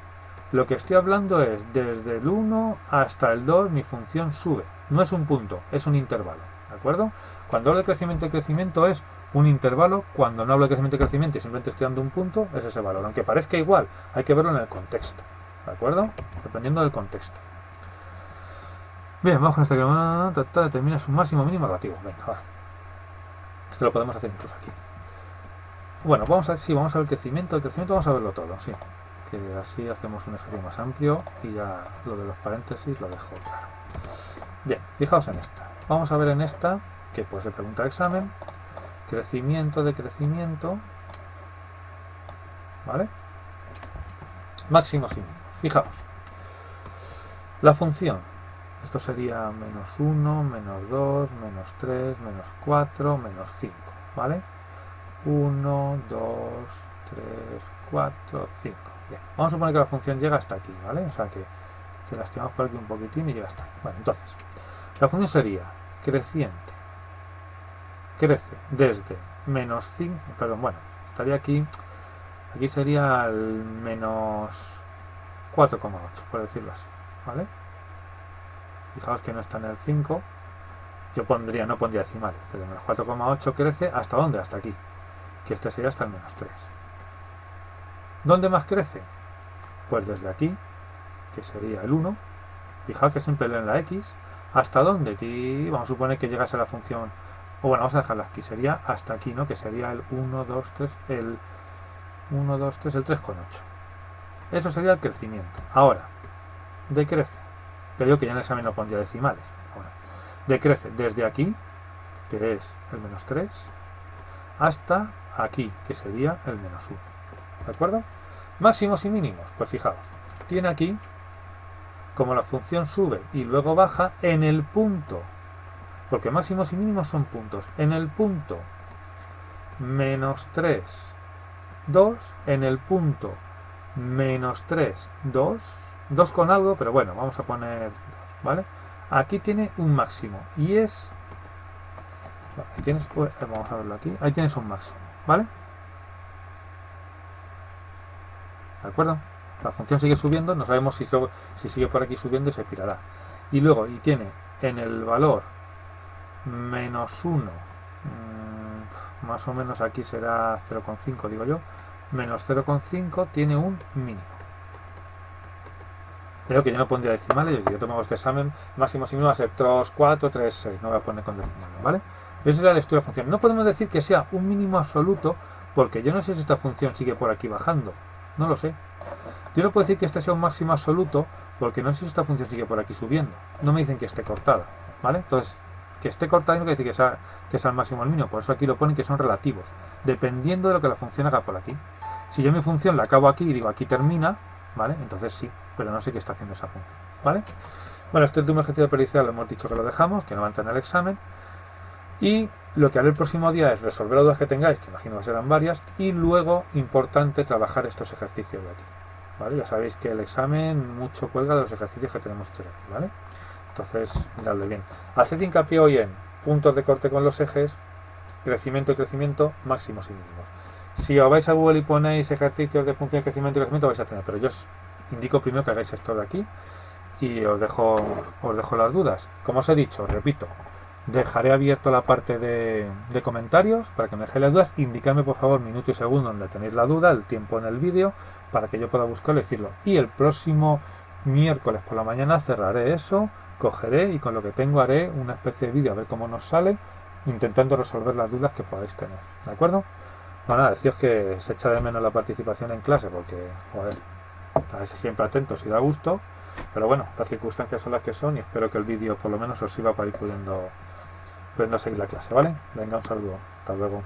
lo que estoy hablando es desde el 1 hasta el 2 mi función sube. No es un punto, es un intervalo. ¿De acuerdo? Cuando hablo de crecimiento y crecimiento es un intervalo. Cuando no hablo de crecimiento y crecimiento y simplemente estoy dando un punto, es ese valor. Aunque parezca igual, hay que verlo en el contexto. ¿De acuerdo? Dependiendo del contexto. Bien, vamos con esta que determina su máximo mínimo relativo. Venga, va. Esto lo podemos hacer incluso aquí. Bueno, vamos a ver el crecimiento. El crecimiento vamos a verlo todo, sí. Que así hacemos un ejercicio más amplio y ya lo de los paréntesis lo dejo claro. Bien, fijaos en esta. Vamos a ver en esta, que puede ser pregunta de examen, crecimiento de crecimiento, ¿vale? Máximos y mínimos. Fijaos. La función. Esto sería menos 1, menos 2, menos 3, menos 4, menos 5, ¿vale? 1, 2, 3, 4, 5. Bien, vamos a suponer que la función llega hasta aquí, ¿vale? O sea que la estimamos por aquí un poquitín y llega hasta aquí. Bueno, entonces, la función sería creciente. Crece desde menos 5, perdón, bueno, estaría aquí sería el menos 4,8, por decirlo así, ¿vale? Fijaos que no está en el 5, yo no pondría decimales, desde menos 4,8 crece, ¿hasta dónde? Hasta aquí, que este sería hasta el menos 3. ¿Dónde más crece? Pues desde aquí, que sería el 1, fijaos que siempre leo en la X, ¿hasta dónde? Aquí vamos a suponer que llegase a la función, o bueno, vamos a dejarla aquí, sería hasta aquí, ¿no? Que sería el 1, 2, 3, el 3,8. Eso sería el crecimiento. Ahora, decrece. Te digo que ya en el examen no pondría decimales. Bueno, decrece desde aquí, que es el menos 3, hasta aquí, que sería el menos 1. ¿De acuerdo? Máximos y mínimos. Pues fijaos, tiene aquí, como la función sube y luego baja, en el punto, porque máximos y mínimos son puntos, en el punto menos 3, 2, en el punto menos 3, 2, 2 con algo, pero bueno, vamos a poner 2, ¿vale? Aquí tiene un máximo y es Ahí tienes, vamos a verlo aquí, ahí tienes un máximo, ¿vale? ¿De acuerdo? La función sigue subiendo, no sabemos si sigue por aquí subiendo y se pirará. Y luego, y tiene en el valor menos 1, más o menos aquí será 0,5 digo yo, menos 0,5 tiene un mínimo. Creo que yo no pondría decimales, yo tomo este examen, máximo y mínimo va a ser 3, 4, 3, 6, no voy a poner con decimales, ¿vale? Esa es la lectura de función. No podemos decir que sea un mínimo absoluto, porque yo no sé si esta función sigue por aquí bajando, no lo sé. Yo no puedo decir que este sea un máximo absoluto, porque no sé si esta función sigue por aquí subiendo. No me dicen que esté cortada, ¿vale? Entonces, que esté cortada no quiere decir que sea el máximo o el mínimo, por eso aquí lo ponen que son relativos, dependiendo de lo que la función haga por aquí. Si yo mi función la acabo aquí y digo aquí termina, ¿vale? Entonces sí, pero no sé qué está haciendo esa función, ¿vale? Bueno, este último ejercicio pericial lo hemos dicho que lo dejamos, que no va a entrar en el examen. Y lo que haré el próximo día es resolver las dudas que tengáis, que imagino que serán varias, y luego, importante, trabajar estos ejercicios de aquí, ¿vale? Ya sabéis que el examen mucho cuelga de los ejercicios que tenemos hechos aquí, ¿vale? Entonces, miradlo bien. Haced hincapié hoy en puntos de corte con los ejes, crecimiento y crecimiento, máximos y mínimos. Si os vais a Google y ponéis ejercicios de función, crecimiento y crecimiento, vais a tener, pero yo os indico primero que hagáis esto de aquí y os dejo las dudas. Como os he dicho, repito, dejaré abierto la parte de comentarios para que me dejéis las dudas. Indicadme por favor minuto y segundo donde tenéis la duda, el tiempo en el vídeo, para que yo pueda buscarlo y decirlo. Y el próximo miércoles por la mañana cerraré eso, cogeré y con lo que tengo haré una especie de vídeo a ver cómo nos sale, intentando resolver las dudas que podáis tener. ¿De acuerdo? Bueno, nada, deciros que se echa de menos la participación en clase porque, joder, estáis siempre atentos y da gusto. Pero bueno, las circunstancias son las que son y espero que el vídeo por lo menos os sirva para ir pudiendo seguir la clase, ¿vale? Venga, un saludo. Hasta luego.